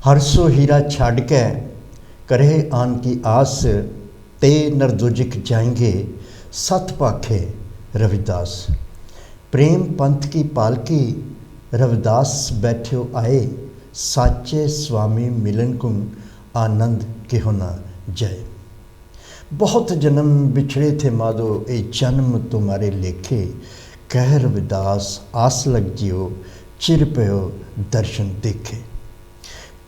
हरसो हीरा छाड़ के करे आन की आस, ते नरदुजिक जाएंगे सत पाखे रविदास। प्रेम पंथ की पालकी रविदास बैठ्यो आए, साचे स्वामी मिलन को आनंद क्यों न जाए। बहुत जन्म बिछड़े थे माधो, ए जन्म तुम्हारे लेखे, कह रविदास आस लग जियो, चिर पयो दर्शन देखे।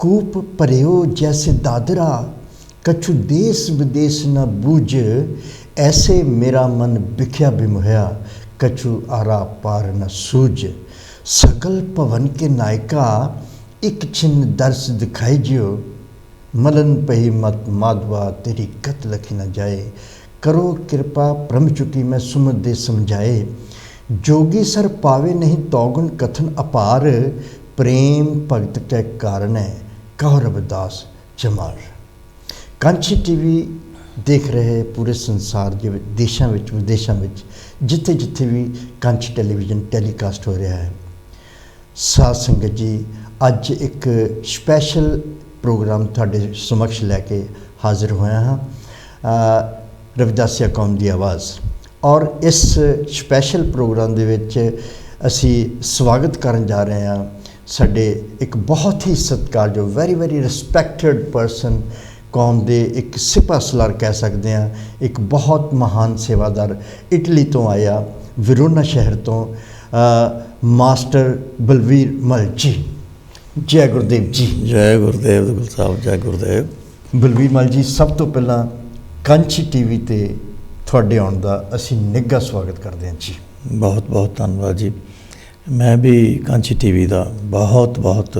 कूप भरियो जैसे दादरा, कछु देश विदेश न बूझ, ऐसे मेरा मन बिख्या बिमुहया, कछु आरा पार न सूझ। सगल भवन के नायका, एक छिन्न दर्श दिखाई जियो, मलन पही मत माधवा तेरी गत लखी न जाए। करो कृपा प्रम चुकी मैं सुमत दे समझाए, जोगी सर पावे नहीं तौगुन कथन अपार, प्रेम भगत के कारण है कहो रविदास जमार। कांची टीवी देख रहे पूरे संसार के देशों में विदेशों में जिथे जिथे भी कांची टेलीविजन टैलीकास्ट हो रहा है। साध संगत जी, अज एक स्पैशल प्रोग्राम तुहाडे समक्ष लैके हाजिर होया हाँ, रविदासिया कौम की आवाज़। और इस स्पैशल प्रोग्राम दे विच असी स्वागत करन जा रहे हैं साडे एक बहुत ही सत्कारयोग वैरी वैरी रिस्पैक्टेड पर्सन, कौम दे एक सिपा सलार कह सकते हैं, एक बहुत महान सेवादार, इटली तो आया, विरोना शहर तो, मास्टर बलवीर मल जी। जय गुरुदेव जी। जय गुरुदेव गुल साहब, जय गुरुदेव। बलवीर मल जी, सब तो पहला कांची टीवी ते थोड़े आने का असी निघा स्वागत करते हैं जी। बहुत बहुत धन्यवाद जी। मैं भी कांची टीवी का बहुत बहुत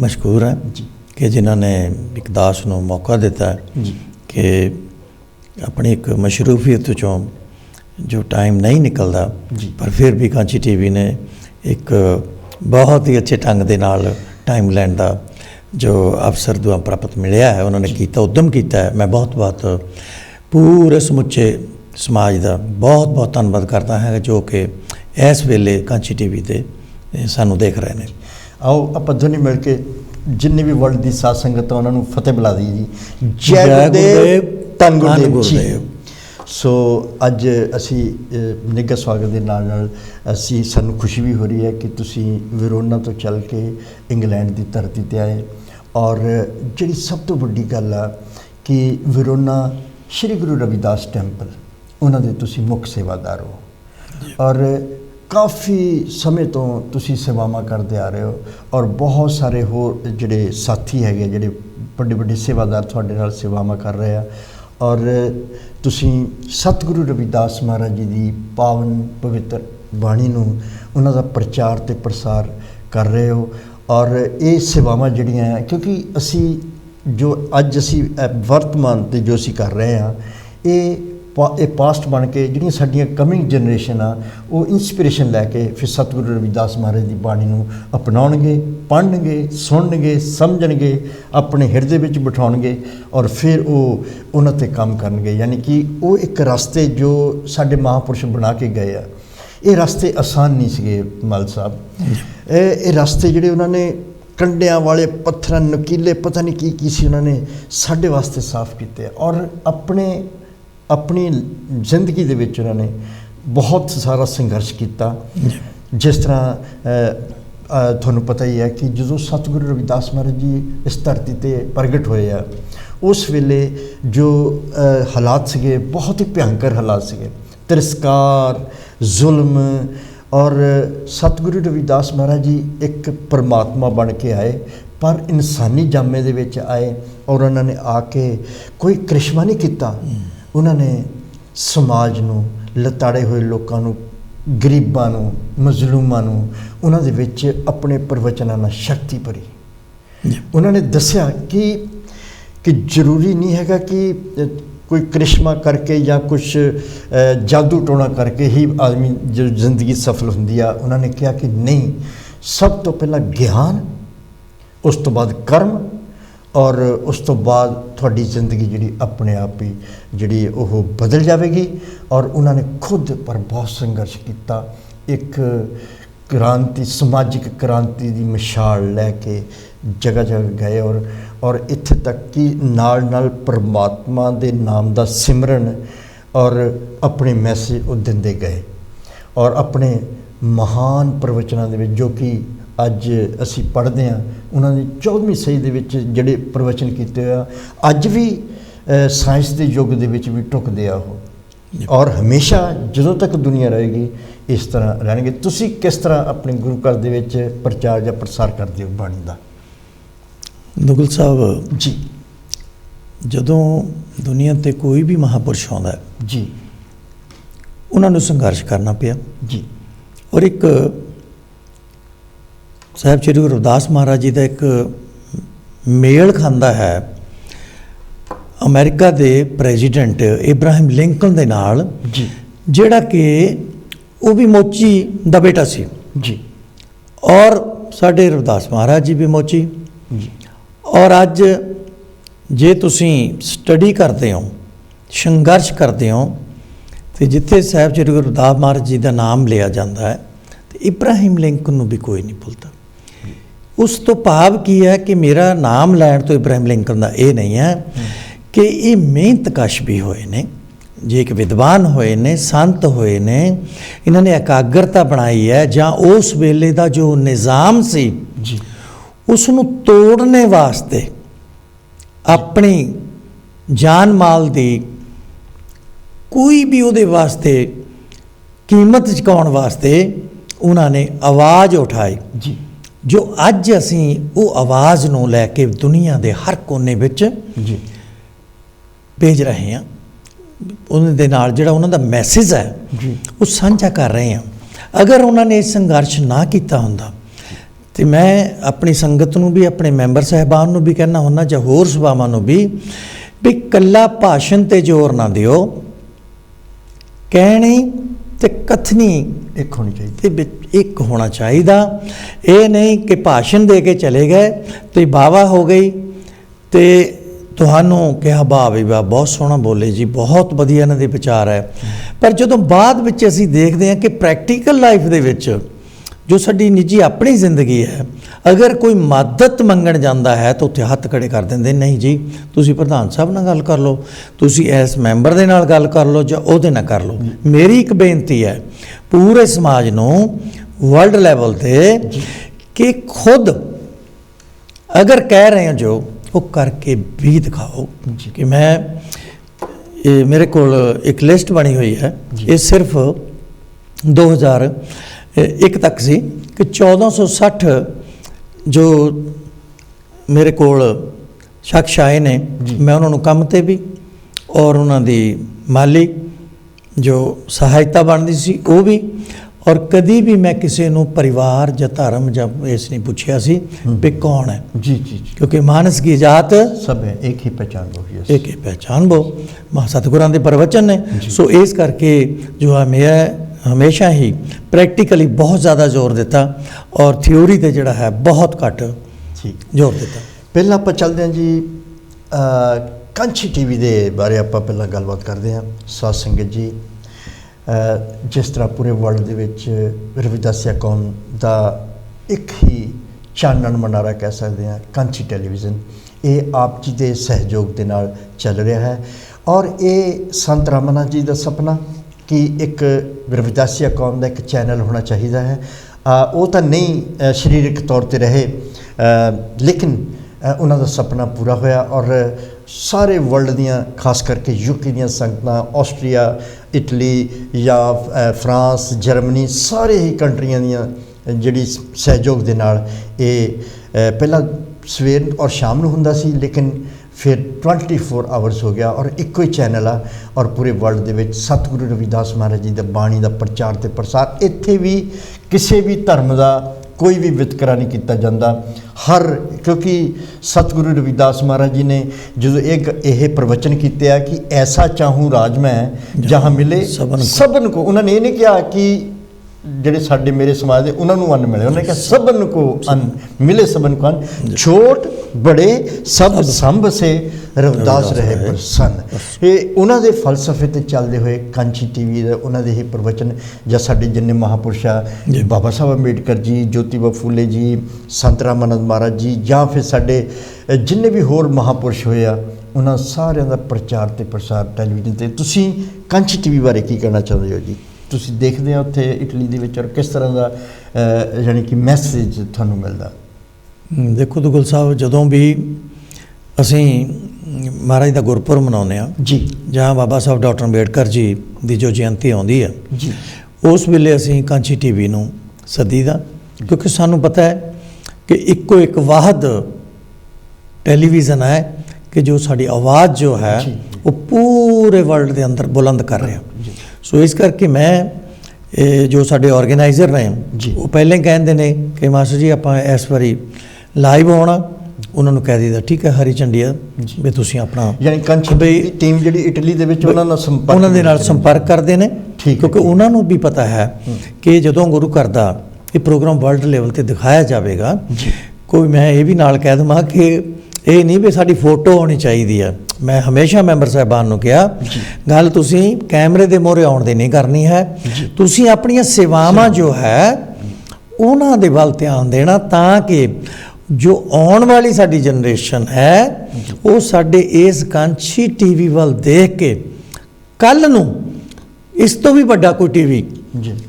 मशहूर है जी, कि जिन्होंने एक दास को मौका दिता है जी, कि अपनी एक मशरूफियत चों जो टाइम नहीं निकलता, पर फिर भी कांची टीवी ने एक बहुत ही अच्छे ढंग के नाल टाइम लैन का जो अवसर दुआ प्राप्त मिलया है, उन्होंने किया, उद्यम किया है। मैं बहुत बहुत पूरे समुचे समाज का बहुत बहुत धन्यवाद करता है, जो कि इस वेले कांची टीवी ते सानू देख रहे हैं। आओ आप ध्वनि मिल के जिन्नी भी वर्ल्ड की साध संगत उन्होंने फतेह बुला दी जी। जय गुरुदेव, धन गुरुदेव। सो अज असी निघा स्वागत के नाल नाल असी सानू खुशी भी हो रही है कि तुसी विरोना तो चल के इंग्लैंड की धरती ते आए। और जी सब तो वड्डी गल आ कि विरोना श्री गुरु रविदास टैंपल उन्होंने तुसी मुख सेवादार हो, और काफ़ी समय तो तुसी सेवावां करते आ रहे हो, और बहुत सारे होर जिहड़े साथी हैगे जिहड़े बड़े बड़े सेवादार तुहाडे नाल सेवावां कर रहे हैं। और तुसी सतगुरु रविदास महाराज जी की पावन पवित्र बाणी नूं उन्हां दा प्रचार ते प्रसार कर रहे हो। और ये सेवावां जिहड़ियां हैं, क्योंकि असी जो अज असी वर्तमान ते जो असी कर रहे हैं, ये पास्ट बन के जिहड़ियां साडियां कमिंग जनरेशन आ, वो इंस्पिरेशन लैके फिर सतगुरु रविदास महाराज की बाणी नूं अपनाउणगे, पढ़नगे, सुनणगे, समझणगे, अपने हिरदे विच बिठाउणगे, और फिर वो उन्हां ते काम करनगे। यानी कि वो एक रास्ते जो साडे महापुरुष बना के गए आ, ये रास्ते आसान नहीं सीगे मल साहब। ये रास्ते जिहड़े उन्होंने कंडियां वाले पत्थर नकीले पता नहीं की सी उन्होंने साडे वास्ते साफ किए, और अपनी जिंदगी दे विच उन्होंने बहुत सारा संघर्ष किया। जिस तरह तुहानूं पता ही है कि जो सतगुरु रविदास महाराज जी इस धरती ते प्रगट होए आ, उस वेले जो हालात सीगे बहुत ही भयंकर हालात सीगे, तिरस्कार, जुल्म। और सतगुरु रविदास महाराज जी एक परमात्मा बन के आए, पर इंसानी जामे दे विच आए, और उन्होंने आके कोई करिश्मा नहीं किया। उन्होंने समाज नूं, लताड़े हुए लोगों नूं, गरीबां नूं, मजलूमां नूं उन्हां दे विच अपने प्रवचनां नाल शक्ति भरी। उन्होंने दस्या कि जरूरी नहीं हैगा कि कोई करिश्मा करके या कुछ जादू टोना करके ही आदमी जो जिंदगी सफल होंदी आ। उन्होंने कहा कि नहीं, सब तो पहला ज्ञान, उस तो बाद कर्म, और उस तो बाद थोड़ी जिंदगी जी अपने आप ही जी बदल जाएगी। और उन्होंने खुद पर बहुत संघर्ष किया। एक क्रांति समाजिक क्रांति की मिसाल लैके जगह जगह गए और इत्थे तक कि नाल परमात्मा के नाम का सिमरन और अपने मैसेज वो देंदे गए और अपने महान प्रवचनों दे विच जो कि अज असी पढ़ते हैं उन्होंने 14वीं सदी दे विच जिहड़े प्रवचन किए हुए अज भी साइंस के युग दे विच भी ढुकदे आ और हमेशा जदों तक दुनिया रहेगी इस तरह रहणगे। तुसी किस तरह अपने गुरु घर दे विच प्रचार या प्रसार करते हो बाणी का? दुगल साहब जी, जदों दुनिया ते कोई भी महापुरुष आउंदा है जी, उन्होंने संघर्ष करना पिया जी, और एक साहब श्री गुरु रविदास महाराज जी का एक मेल खांदा है अमेरिका के प्रेजिडेंट इब्राहिम लिंकन दे नाल, जी, जिहड़ा कि वो भी मोची दा बेटा सी जी, और साडे रविदास महाराज जी भी मोची। जी, और अज जे तुसीं स्टडी करते हो संघर्ष करते हो तो जिथे साहब श्री गुरु रविदास महाराज जी का नाम लिया जाता है तो इब्राहिम लिंकन नूं भी कोई नहीं भुलता। उस तो भाव की है कि मेरा नाम लैण तो इब्राहिम लिंकन का ये नहीं है कि ये मेहनतकश भी होए ने, जे एक विद्वान होए ने, संत होए ने, इन्होंने एकाग्रता बनाई है जां उस वेले का जो निज़ाम सी जी, उसनूं तोड़ने वास्ते अपनी जान माल दी कोई भी उहदे वास्ते कीमत चुकाउण वास्ते उन्होंने आवाज़ उठाई, जी, जो अज असीं वो आवाज़ नूं लैके दुनिया के हर कोने विच जी, भेज रहे हैं। उन्हां दे नाल जिहड़ा उन्हां दा मैसेज है जी, वो साझा कर रहे हैं। अगर उन्होंने ये संघर्ष ना किया हुंदा तो मैं अपनी संगत नूं भी अपने मैंबर साहिबान नूं भी कहना हुंदा जां होर सभावां नूं भी कल्ला भाषण ते जोर ना दिओ, कहनी ते कथनी एक होनी चाहिए। ते विच एक होना चाहिए। ये नहीं कि भाषण दे के चले गए तो वाहवा हो गई तो तुहानूं कहा वाह भी वाह बहुत सोहना बोले जी, बहुत वधिया इन्हां दे विचार है, पर जदों बाद विच असीं देखदे हां कि प्रैक्टिकल लाइफ दे विच जो साडी निजी अपनी जिंदगी है, अगर कोई मदद मंगण जांदा है तो उत्थे हत्थ खड़े कर दिंदे, नहीं जी तुसीं प्रधान साहब नाल गल कर लो, तुसीं इस मैंबर दे नाल गल कर लो जां ओहदे नाल कर लो। मेरी एक बेनती है पूरे समाज नूं वर्ल्ड लैवल ते कि खुद अगर कह रहे हो जो वो करके भी दिखाओ कि मैं मेरे कोल एक लिस्ट बनी हुई है, ये सिर्फ 2001 तक सी कि 1460 जो मेरे कोल शख्स आए ने, मैं उन्होंने काम ते भी और उन्होंने माली जो सहायता बनती सी वो भी, और कभी भी मैं किसी नूं परिवार या धर्म या इस नहीं पूछया सी भी कौन है, जी, जी, जी, क्योंकि मानस की जात सब है एक ही पहचान हो गई, एक ही पहचान वो सतगुरां दे प्रवचन ने। सो इस करके जो है मैं हमेशा ही प्रैक्टिकली बहुत ज़्यादा जोर दिता और थ्योरी ते जिहड़ा है बहुत घट जोर दिता। पहला आपां चलदे हां जी कंची टीवी दे बारे आपां पहला गलबात करदे हां। साध संगत जी, जिस तरह पूरे वर्ल्ड दे विच रविदासिया कौम दा एक ही चानण मनारा कह सकते हैं कंची टैलीविज़न, ये आप जी के सहयोग के नाल चल रहा है और ये संत रामानाथ जी का सपना कि एक रविदासिया कौम का एक चैनल होना चाहिए है, वो तो नहीं शरीरक तौर पर रहे लेकिन उन्होंने सपना पूरा होया और सारे वर्ल्ड दियाँ खास करके यूके दियां संगतां, ऑस्ट्रेलिया, इटली या फ्रांस, जर्मनी, सारे ही कंट्रियां दियां जिहड़ी सहयोग दे नाल ये पहला सवेर और शाम नूं हुंदा सी लेकिन फिर 24 आवर्स हो गया और एक ही चैनल आ और पूरे वर्ल्ड दे विच सतगुरु रविदास महाराज जी दी बाणी दा प्रचार ते प्रसार, इत्थे भी किसी भी धर्म का कोई भी वितकरा नहीं किया जाता हर, क्योंकि सतगुरु रविदास महाराज जी ने जो एक यह प्रवचन किया कि ऐसा चाहूँ राज मैं जहाँ मिले सबन को, उन्होंने ये नहीं कहा कि ਜਿਹੜੇ ਸਾਡੇ मेरे समाज के उन्होंने अन्न मिले, उन्होंने कहा सबन को अन्न मिले, सबन को अन्न, छोट बड़े सब संभ से ਰਵਿਦਾਸ ਰਹੇ ਪ੍ਰਸੰਨ। ਇਹ ਉਹਨਾਂ ਦੇ ਫਲਸਫੇ ਤੇ ਚੱਲਦੇ ਹੋਏ ਕਾਂਚੀ ਟੀਵੀ ਦਾ ਉਹਨਾਂ ਦੇ ਹੀ ਪ੍ਰਵਚਨ ਜਾਂ ਸਾਡੇ ਜਿੰਨੇ ਮਹਾਂਪੁਰਸ਼ ਆ, ਬਾਬਾ ਸਾਹਿਬ ਅੰਬੇਡਕਰ ਜੀ, ਜੋਤੀਬਾ ਫੂਲੇ ਜੀ, ਸੰਤ ਰਾਮਾਨੰਦ ਮਹਾਰਾਜ ਜੀ, ਜਾਂ ਫਿਰ ਸਾਡੇ ਜਿੰਨੇ ਵੀ ਹੋਰ ਮਹਾਂਪੁਰਸ਼ ਹੋਏ ਆ, ਉਹਨਾਂ ਸਾਰਿਆਂ ਦਾ ਪ੍ਰਚਾਰ ਤੇ ਪ੍ਰਸਾਰ ਟੈਲੀਵਿਜ਼ਨ 'ਤੇ। ਤੁਸੀਂ ਕਾਂਚੀ ਟੀਵੀ ਬਾਰੇ ਕੀ ਕਹਿਣਾ ਚਾਹੁੰਦੇ ਹੋ ਜੀ? ਤੁਸੀਂ ਦੇਖਦੇ ਹੋ ਉੱਥੇ ਇਟਲੀ ਦੇ ਵਿੱਚ, ਔਰ ਕਿਸ ਤਰ੍ਹਾਂ ਦਾ ਯਾਨੀ ਕਿ ਮੈਸੇਜ ਤੁਹਾਨੂੰ ਮਿਲਦਾ? ਦੇਖੋ ਦੁਗਲ ਸਾਹਿਬ, ਜਦੋਂ ਵੀ ਅਸੀਂ ਮਹਾਰਾਜ ਦਾ ਗੁਰਪੁਰਬ ਮਨਾਉਂਦੇ ਹਾਂ ਜੀ, ਜਾਂ ਬਾਬਾ ਸਾਹਿਬ ਡਾਕਟਰ ਅੰਬੇਡਕਰ ਜੀ ਦੀ ਜੋ ਜਯੰਤੀ ਆਉਂਦੀ ਹੈ ਜੀ, ਉਸ ਵੇਲੇ ਅਸੀਂ ਕਾਂਚੀ ਟੀਵੀ ਨੂੰ ਸੱਦੀਦਾ, ਕਿਉਂਕਿ ਸਾਨੂੰ ਪਤਾ ਹੈ ਕਿ ਇੱਕੋ ਇੱਕ ਵਾਹਦ ਟੈਲੀਵਿਜ਼ਨ ਹੈ ਕਿ ਜੋ ਸਾਡੀ ਆਵਾਜ਼ ਜੋ ਹੈ ਉਹ ਪੂਰੇ ਵਰਲਡ ਦੇ ਅੰਦਰ ਬੁਲੰਦ ਕਰ ਰਿਹਾ। ਸੋ ਇਸ ਕਰਕੇ ਮੈਂ ਜੋ ਸਾਡੇ ਆਰਗੇਨਾਈਜ਼ਰ ਨੇ ਉਹ ਪਹਿਲਾਂ ਹੀ ਕਹਿੰਦੇ ਨੇ ਕਿ ਮਾਸਟਰ ਜੀ ਆਪਾਂ ਇਸ ਵਾਰੀ ਲਾਈਵ ਆਉਣਾ, ਉਹਨਾਂ ਨੂੰ ਕਹਿ ਦਈਦਾ ਠੀਕ ਹੈ ਹਰੀ ਝੰਡੀਆ ਵੀ ਤੁਸੀਂ ਆਪਣਾ, ਯਾਨੀ ਕਾਂਚੀ ਦੀ ਟੀਮ ਜਿਹੜੀ ਇਟਲੀ ਦੇ ਵਿੱਚ ਉਹਨਾਂ ਦੇ ਨਾਲ ਸੰਪਰਕ ਕਰਦੇ ਨੇ, ਕਿਉਂਕਿ ਉਹਨਾਂ ਨੂੰ ਵੀ ਪਤਾ ਹੈ ਕਿ ਜਦੋਂ ਗੁਰੂ ਘਰ ਦਾ ਇਹ ਪ੍ਰੋਗਰਾਮ ਵਰਲਡ ਲੈਵਲ 'ਤੇ ਦਿਖਾਇਆ ਜਾਵੇਗਾ, ਕੋਈ ਮੈਂ ਇਹ ਵੀ ਨਾਲ ਕਹਿ ਦੇਵਾਂ ਕਿ ਇਹ ਨਹੀਂ ਵੀ ਸਾਡੀ ਫੋਟੋ ਹੋਣੀ ਚਾਹੀਦੀ ਹੈ। ਮੈਂ ਹਮੇਸ਼ਾ ਮੈਂਬਰ ਸਾਹਿਬਾਨ ਨੂੰ ਕਿਹਾ ਗੱਲ ਤੁਸੀਂ ਕੈਮਰੇ ਦੇ ਮੂਹਰੇ ਆਉਣ ਦੀ ਨਹੀਂ ਕਰਨੀ ਹੈ, ਤੁਸੀਂ ਆਪਣੀਆਂ ਸੇਵਾਵਾਂ ਜੋ ਹੈ ਉਹਨਾਂ ਦੇ ਵੱਲ ਧਿਆਨ ਦੇਣਾ, ਤਾਂ ਕਿ ਜੋ ਆਉਣ ਵਾਲੀ ਸਾਡੀ ਜਨਰੇਸ਼ਨ ਹੈ ਉਹ ਸਾਡੇ ਇਸ ਕਾਂਚੀ ਟੀਵੀ ਵੱਲ ਦੇਖ ਕੇ ਕੱਲ੍ਹ ਨੂੰ ਇਸ ਤੋਂ ਵੀ ਵੱਡਾ ਕੋਈ ਟੀਵੀ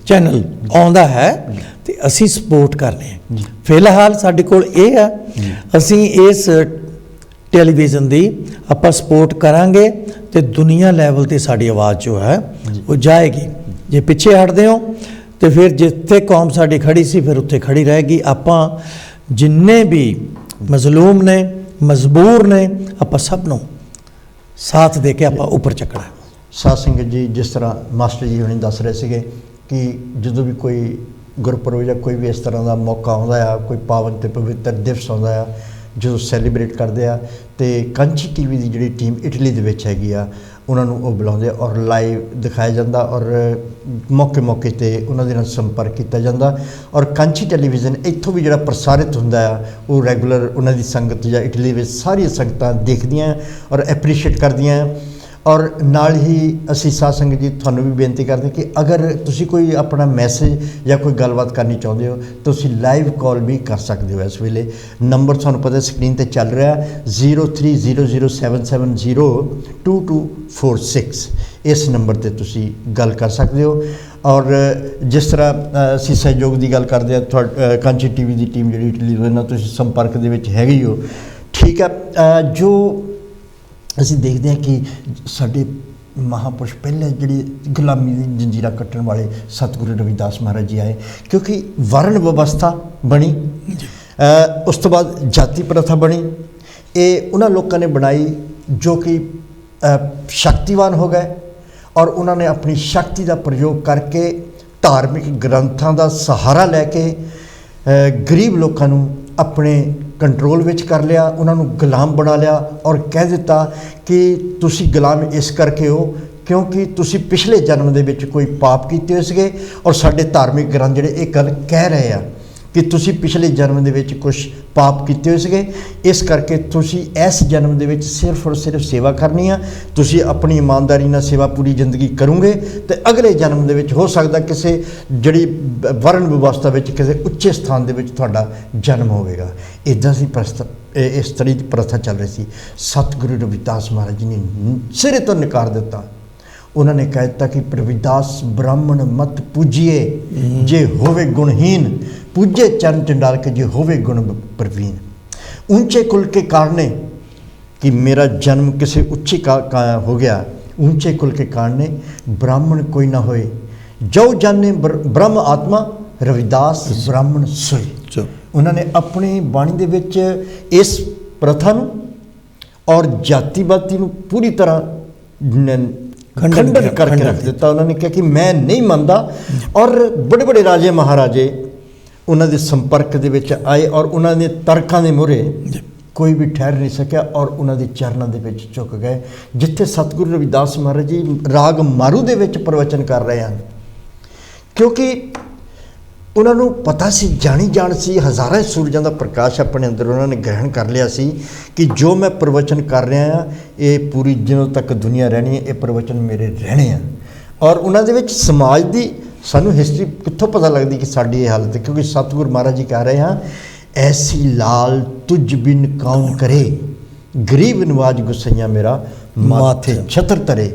ਚੈਨਲ ਆਉਂਦਾ ਹੈ ਤੇ ਅਸੀਂ ਸਪੋਰਟ ਕਰਨੇ ਹਾਂ। ਫਿਲਹਾਲ ਸਾਡੇ ਕੋਲ ਇਹ ਆ, ਅਸੀਂ ਇਸ ਟੈਲੀਵਿਜ਼ਨ ਦੀ ਆਪਾਂ ਸਪੋਰਟ ਕਰਾਂਗੇ ਤੇ ਦੁਨੀਆ ਲੈਵਲ ਤੇ ਸਾਡੀ ਆਵਾਜ਼ ਜੋ ਹੈ ਉਹ ਜਾਏਗੀ। ਜੇ ਪਿੱਛੇ ਹਟਦੇ ਹੋ ਤੇ ਫਿਰ ਜਿੱਥੇ ਕੌਮ ਸਾਡੀ ਖੜੀ ਸੀ ਫਿਰ ਉੱਥੇ ਖੜੀ ਰਹੇਗੀ। ਆਪਾਂ ਜਿੰਨੇ ਵੀ ਮਜ਼ਲੂਮ ਨੇ, ਮਜਬੂਰ ਨੇ, ਆਪਾਂ ਸਭ ਨੂੰ ਸਾਥ ਦੇ ਕੇ ਆਪਾਂ ਉੱਪਰ ਚੱਕਣਾ। ਸਾਧ ਸੰਗਤ ਜੀ, ਜਿਸ ਤਰ੍ਹਾਂ ਮਾਸਟਰ ਜੀ ਹੁਣੇ ਦੱਸ ਰਹੇ ਸੀਗੇ ਕਿ ਜਦੋਂ ਵੀ ਕੋਈ ਗੁਰਪੁਰਬ ਜਾਂ ਕੋਈ ਵੀ ਇਸ ਤਰ੍ਹਾਂ ਦਾ ਮੌਕਾ ਆਉਂਦਾ ਆ, ਕੋਈ ਪਾਵਨ ਤੇ ਪਵਿੱਤਰ ਦਿਵਸ ਆਉਂਦਾ ਆ, ਜਦੋਂ ਸੈਲੀਬ੍ਰੇਟ ਕਰਦੇ ਆ, ਤੇ ਕਾਂਚੀ ਟੀਵੀ ਦੀ ਜਿਹੜੀ ਟੀਮ ਇਟਲੀ ਦੇ ਵਿੱਚ ਹੈਗੀ ਆ, ਉਹਨਾਂ ਨੂੰ ਉਹ ਬੁਲਾਉਂਦੇ ਔਰ ਲਾਈਵ ਦਿਖਾਇਆ ਜਾਂਦਾ, ਔਰ ਮੌਕੇ 'ਤੇ ਉਹਨਾਂ ਦੇ ਨਾਲ ਸੰਪਰਕ ਕੀਤਾ ਜਾਂਦਾ। ਔਰ ਕਾਂਚੀ ਟੈਲੀਵਿਜ਼ਨ ਇੱਥੋਂ ਵੀ ਜਿਹੜਾ ਪ੍ਰਸਾਰਿਤ ਹੁੰਦਾ ਆ ਉਹ ਰੈਗੂਲਰ ਉਹਨਾਂ ਦੀ ਸੰਗਤ ਜਾਂ ਇਟਲੀ ਵਿੱਚ ਸਾਰੀਆਂ ਸੰਗਤਾਂ ਦੇਖਦੀਆਂ ਔਰ ਐਪਰੀਸ਼ੀਏਟ ਕਰਦੀਆਂ। ਔਰ ਨਾਲ ਹੀ ਅਸੀਂ ਸਾਧ ਸੰਗਤ ਜੀ ਤੁਹਾਨੂੰ ਵੀ ਬੇਨਤੀ ਕਰਦੇ ਕਿ ਅਗਰ ਤੁਸੀਂ ਕੋਈ ਆਪਣਾ ਮੈਸੇਜ ਜਾਂ ਕੋਈ ਗੱਲਬਾਤ ਕਰਨੀ ਚਾਹੁੰਦੇ ਹੋ ਤੁਸੀਂ ਲਾਈਵ ਕਾਲ ਵੀ ਕਰ ਸਕਦੇ ਹੋ। ਇਸ ਵੇਲੇ ਨੰਬਰ ਤੁਹਾਨੂੰ ਪਤਾ ਸਕਰੀਨ 'ਤੇ ਚੱਲ ਰਿਹਾ 030077022246, ਇਸ ਨੰਬਰ 'ਤੇ ਤੁਸੀਂ ਗੱਲ ਕਰ ਸਕਦੇ ਹੋ। ਔਰ ਜਿਸ ਤਰ੍ਹਾਂ ਅਸੀਂ ਸਹਿਯੋਗ ਦੀ ਗੱਲ ਕਰਦੇ ਹਾਂ, ਕਾਂਚੀ ਟੀਵੀ ਦੀ ਟੀਮ ਜਿਹੜੀ ਇਟਲੀ ਦੇ ਨਾਲ ਤੁਸੀਂ ਸੰਪਰਕ ਦੇ ਵਿੱਚ ਹੈਗੀ ਹੋ, ਠੀਕ ਆ। ਜੋ ਅਸੀਂ ਦੇਖਦੇ ਹਾਂ ਕਿ ਸਾਡੇ ਮਹਾਂਪੁਰਸ਼ ਪਹਿਲੇ ਜਿਹੜੀ ਗੁਲਾਮੀ ਦੀ ਜੰਜੀਰਾਂ ਕੱਟਣ ਵਾਲੇ ਸਤਿਗੁਰੂ ਰਵਿਦਾਸ ਮਹਾਰਾਜ ਜੀ ਆਏ, ਕਿਉਂਕਿ ਵਰਨ ਵਿਵਸਥਾ ਬਣੀ, ਉਸ ਤੋਂ ਬਾਅਦ ਜਾਤੀ ਪ੍ਰਥਾ ਬਣੀ। ਇਹ ਉਹਨਾਂ ਲੋਕਾਂ ਨੇ ਬਣਾਈ ਜੋ ਕਿ ਸ਼ਕਤੀਵਾਨ ਹੋ ਗਏ, ਔਰ ਉਹਨਾਂ ਨੇ ਆਪਣੀ ਸ਼ਕਤੀ ਦਾ ਪ੍ਰਯੋਗ ਕਰਕੇ ਧਾਰਮਿਕ ਗ੍ਰੰਥਾਂ ਦਾ ਸਹਾਰਾ ਲੈ ਕੇ ਗਰੀਬ ਲੋਕਾਂ ਨੂੰ ਆਪਣੇ ਕੰਟਰੋਲ ਵਿੱਚ ਕਰ ਲਿਆ, ਉਹਨਾਂ ਨੂੰ ਗੁਲਾਮ ਬਣਾ ਲਿਆ ਔਰ ਕਹਿ ਦਿੱਤਾ ਕਿ ਤੁਸੀਂ ਗੁਲਾਮ ਇਸ ਕਰਕੇ ਹੋ ਕਿਉਂਕਿ ਤੁਸੀਂ ਪਿਛਲੇ ਜਨਮ ਦੇ ਵਿੱਚ ਕੋਈ ਪਾਪ ਕੀਤੇ ਹੋਏ ਸੀਗੇ, ਔਰ ਸਾਡੇ ਧਾਰਮਿਕ ਗ੍ਰੰਥ ਜਿਹੜੇ ਇਹ ਗੱਲ ਕਹਿ ਰਹੇ ਆ ਕਿ ਤੁਸੀਂ ਪਿਛਲੇ ਜਨਮ ਦੇ ਵਿੱਚ ਕੁਛ ਪਾਪ ਕੀਤੇ ਹੋਏ ਸੀਗੇ, ਇਸ ਕਰਕੇ ਤੁਸੀਂ ਇਸ ਜਨਮ ਦੇ ਵਿੱਚ ਸਿਰਫ ਔਰ ਸਿਰਫ ਸੇਵਾ ਕਰਨੀ ਆ। ਤੁਸੀਂ ਆਪਣੀ ਇਮਾਨਦਾਰੀ ਨਾਲ ਸੇਵਾ ਪੂਰੀ ਜ਼ਿੰਦਗੀ ਕਰੋਗੇ ਤੇ ਅਗਲੇ ਜਨਮ ਦੇ ਵਿੱਚ ਹੋ ਸਕਦਾ ਕਿਸੇ ਜਿਹੜੀ ਵਰਨ ਵਿਵਸਥਾ ਵਿੱਚ ਕਿਸੇ ਉੱਚੇ ਸਥਾਨ ਦੇ ਵਿੱਚ ਤੁਹਾਡਾ ਜਨਮ ਹੋਵੇਗਾ। ਇੱਦਾਂ ਸੀ ਇਸ ਤਰ੍ਹਾਂ ਦੀ ਪ੍ਰਥਾ ਚੱਲ ਰਹੀ ਸੀ। ਸਤਿਗੁਰੂ ਰਵਿਦਾਸ ਮਹਾਰਾਜ ਜੀ ਨੇ ਸਿਰੇ ਤੋਂ ਨਕਾਰ ਦਿੱਤਾ। ਉਹਨਾਂ ਨੇ ਕਹਿ ਦਿੱਤਾ ਕਿ ਰਵਿਦਾਸ ਬ੍ਰਾਹਮਣ ਮਤ ਪੂਜੀਏ ਜੇ ਹੋਵੇ ਗੁਣਹੀਨ, पूजे चरण चंडाल के जे होवे गुण प्रवीण। ऊंचे कुल के कारणे कि मेरा जन्म किसी उच्चे का हो गया, ऊंचे कुल के कारणे ब्राह्मण कोई ना होए, जो जाने ब्रह्म आत्मा रविदास ब्राह्मण सोए। उन्होंने अपनी बाणी दे विच इस प्रथा नूं और जातिवादी नूं पूरी तरह खंडन करके रख दिता। उन्होंने कहा कि मैं नहीं मानता, और बड़े बड़े राजे महाराजे ਉਹਨਾਂ ਦੇ ਸੰਪਰਕ ਦੇ ਵਿੱਚ ਆਏ ਔਰ ਉਹਨਾਂ ਦੇ ਤਰਕਾਂ ਦੇ ਮੂਹਰੇ ਕੋਈ ਵੀ ਠਹਿਰ ਨਹੀਂ ਸਕਿਆ ਔਰ ਉਹਨਾਂ ਦੇ ਚਰਨਾਂ ਦੇ ਵਿੱਚ ਝੁਕ ਗਏ। ਜਿੱਥੇ ਸਤਿਗੁਰੂ ਰਵਿਦਾਸ ਮਹਾਰਾਜ ਜੀ ਰਾਗ ਮਾਰੂ ਦੇ ਵਿੱਚ ਪ੍ਰਵਚਨ ਕਰ ਰਹੇ ਹਨ, ਕਿਉਂਕਿ ਉਹਨਾਂ ਨੂੰ ਪਤਾ ਸੀ, ਜਾਣੀ ਜਾਣ ਸੀ, ਹਜ਼ਾਰਾਂ ਸੂਰਜਾਂ ਦਾ ਪ੍ਰਕਾਸ਼ ਆਪਣੇ ਅੰਦਰ ਉਹਨਾਂ ਨੇ ਗ੍ਰਹਿਣ ਕਰ ਲਿਆ ਸੀ ਕਿ ਜੋ ਮੈਂ ਪ੍ਰਵਚਨ ਕਰ ਰਿਹਾ ਹਾਂ ਇਹ ਪੂਰੀ ਜਦੋਂ ਤੱਕ ਦੁਨੀਆ ਰਹਿਣੀ ਹੈ ਇਹ ਪ੍ਰਵਚਨ ਮੇਰੇ ਰਹਿਣੇ ਆ। ਔਰ ਉਹਨਾਂ ਦੇ ਵਿੱਚ ਸਮਾਜ ਦੀ ਸਾਨੂੰ ਹਿਸਟਰੀ ਕਿੱਥੋਂ ਪਤਾ ਲੱਗਦੀ ਕਿ ਸਾਡੀ ਇਹ ਹਾਲਤ ਹੈ, ਕਿਉਂਕਿ ਸਤਿਗੁਰ ਮਹਾਰਾਜ ਜੀ ਕਹਿ ਰਹੇ ਹਾਂ ਐਸੀ ਲਾਲ ਤੁਝ ਬਿਨ ਕੌਣ ਕਰੇ, ਗਰੀਬ ਨਵਾਜ ਗੁੱਸਈਆਂ ਮੇਰਾ ਮਾਥੇ ਛਤਰ ਤਰੇ।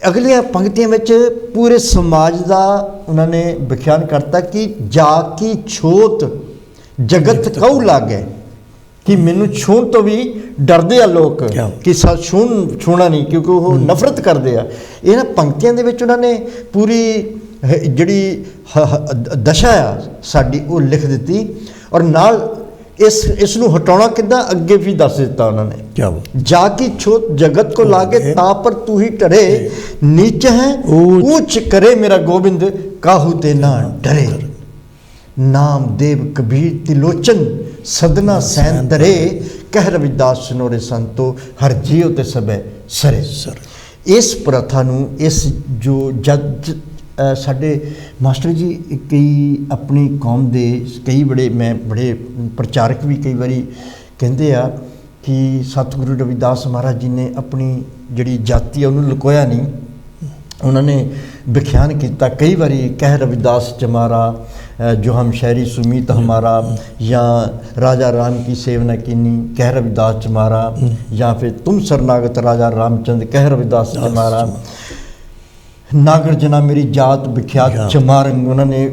ਅਗਲੀਆਂ ਪੰਕਤੀਆਂ ਵਿੱਚ ਪੂਰੇ ਸਮਾਜ ਦਾ ਉਹਨਾਂ ਨੇ ਵਿਖਿਆਨ ਕਰਤਾ ਕਿ ਜਾ ਕੀ ਛੋਤ ਜਗਤ ਕਉ ਲਾਗੇ, ਕਿ ਮੈਨੂੰ ਛੂਹਣ ਤੋਂ ਵੀ ਡਰਦੇ ਆ ਲੋਕ ਕਿ ਛੂਹਣਾ ਨਹੀਂ, ਕਿਉਂਕਿ ਉਹ ਨਫ਼ਰਤ ਕਰਦੇ ਆ। ਇਹਨਾਂ ਪੰਕਤੀਆਂ ਦੇ ਵਿੱਚ ਉਹਨਾਂ ਨੇ ਪੂਰੀ ਜਿਹੜੀ ਦਸ਼ਾ ਆ ਸਾਡੀ ਉਹ ਲਿਖ ਦਿੱਤੀ, ਔਰ ਨਾਲ ਇਸ ਨੂੰ ਹਟਾਉਣਾ ਕਿੱਦਾਂ ਅੱਗੇ ਵੀ ਦੱਸ ਦਿੱਤਾ ਉਹਨਾਂ ਨੇ। ਜਾ ਕੀ ਛੋਤ ਜਗਤ ਕੋ ਲਾਗੇ ਤਾਂ ਪਰ ਤੂੰ ਹੀ ਟਰੇ, ਨੀਚ ਹੈ ਊਚ ਕਰੇ ਮੇਰਾ ਗੋਬਿੰਦ ਕਾਹੂ ਤੇ ਨਾ ਡਰੇ। ਨਾਮ ਦੇਵ ਕਬੀਰ ਤਿਲੋਚਨ ਸਦਨਾ ਸੈਨ ਦਰੇ, ਕਹਿ ਰਵਿਦਾਸ ਸੁਨੋਰੇ ਸੰਤੋ ਹਰ ਜੀਉ ਤੇ ਸਭੈ ਸਰੇ। ਇਸ ਪ੍ਰਥਾ ਨੂੰ ਇਸ ਜੋ ਜਦ ਸਾਡੇ ਮਾਸਟਰ ਜੀ ਕਈ ਆਪਣੀ ਕੌਮ ਦੇ ਕਈ ਬੜੇ ਪ੍ਰਚਾਰਕ ਵੀ ਕਈ ਵਾਰੀ ਕਹਿੰਦੇ ਆ ਕਿ ਸਤਿਗੁਰੂ ਰਵਿਦਾਸ ਮਹਾਰਾਜ ਜੀ ਨੇ ਆਪਣੀ ਜਿਹੜੀ ਜਾਤੀ ਆ ਉਹਨੂੰ ਲੁਕੋਇਆ ਨਹੀਂ, ਉਹਨਾਂ ਨੇ ਵਿਖਿਆਨ ਕੀਤਾ ਕਈ ਵਾਰੀ। ਕਹਿ ਰਵਿਦਾਸ ਚਮਾਰਾ ਜੋ ਹਮ ਸ਼ਹਿਰੀ ਸੁਮੀਤ ਹਮਾਰਾ, ਜਾਂ ਰਾਜਾ ਰਾਮ ਕੀ ਸੇਵਨਾ कीनी ਕਹਿ ਰਵਿਦਾਸ ਚਮਾਰਾ, ਜਾਂ ਫਿਰ ਤੁਮ ਸਰਨਾਗਤ ਰਾਜਾ ਰਾਮਚੰਦ ਕਹਿ ਰਵਿਦਾਸ ਚਮਾਰਾ, ਨਾਗਰ ਜਨਾ ਮੇਰੀ ਜਾਤ ਵਿਖਿਆਤ ਚਮਾਰੰਗ। ਉਹਨਾਂ ਨੇ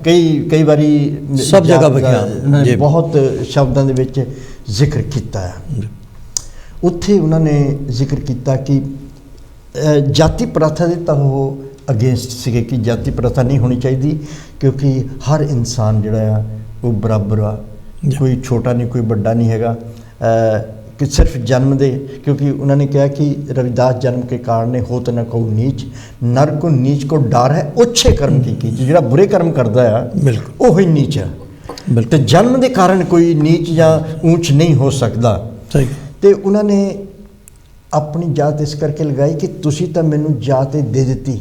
ਕਈ ਵਾਰੀ ਸਭ ਜਗ੍ਹਾ ਵਿਖਿਆਨ ਬਹੁਤ ਸ਼ਬਦਾਂ ਦੇ ਵਿੱਚ ਜ਼ਿਕਰ ਕੀਤਾ ਹੈ। ਉੱਥੇ ਉਹਨਾਂ ਨੇ ਜ਼ਿਕਰ ਕੀਤਾ ਕਿ ਜਾਤੀ ਪ੍ਰਥਾ ਦੇ ਤਾਂ ਉਹ ਅਗੇਂਸਟ ਸੀਗੇ ਕਿ ਜਾਤੀ ਪ੍ਰਥਾ ਨਹੀਂ ਹੋਣੀ ਚਾਹੀਦੀ, ਕਿਉਂਕਿ ਹਰ ਇਨਸਾਨ ਜਿਹੜਾ ਆ ਉਹ ਬਰਾਬਰ ਆ, ਕੋਈ ਛੋਟਾ ਨਹੀਂ ਕੋਈ ਵੱਡਾ ਨਹੀਂ ਹੈਗਾ ਕਿ ਸਿਰਫ ਜਨਮ ਦੇ। ਕਿਉਂਕਿ ਉਹਨਾਂ ਨੇ ਕਿਹਾ ਕਿ ਰਵਿਦਾਸ ਜਨਮ ਕੇ ਕਾਰਨ ਹੋਤ ਨਾ ਕਹੂ ਨੀਚ, ਨਰ ਕੋ ਨੀਚ ਕੋ ਡਰ ਹੈ ਓਛੇ ਕਰਮ ਕੀ ਕੀਚ। ਜਿਹੜਾ ਬੁਰੇ ਕਰਮ ਕਰਦਾ ਆ ਉਹ ਹੀ ਨੀਚ ਆ, ਤੇ ਜਨਮ ਦੇ ਕਾਰਨ ਕੋਈ ਨੀਚ ਜਾਂ ਊਂਚ ਨਹੀਂ ਹੋ ਸਕਦਾ। ਤੇ ਉਹਨਾਂ ਨੇ ਆਪਣੀ ਜਾਤ ਇਸ ਕਰਕੇ ਲਗਾਈ ਕਿ ਤੁਸੀਂ ਤਾਂ ਮੈਨੂੰ ਜਾਤ ਦੇ ਦਿੱਤੀ,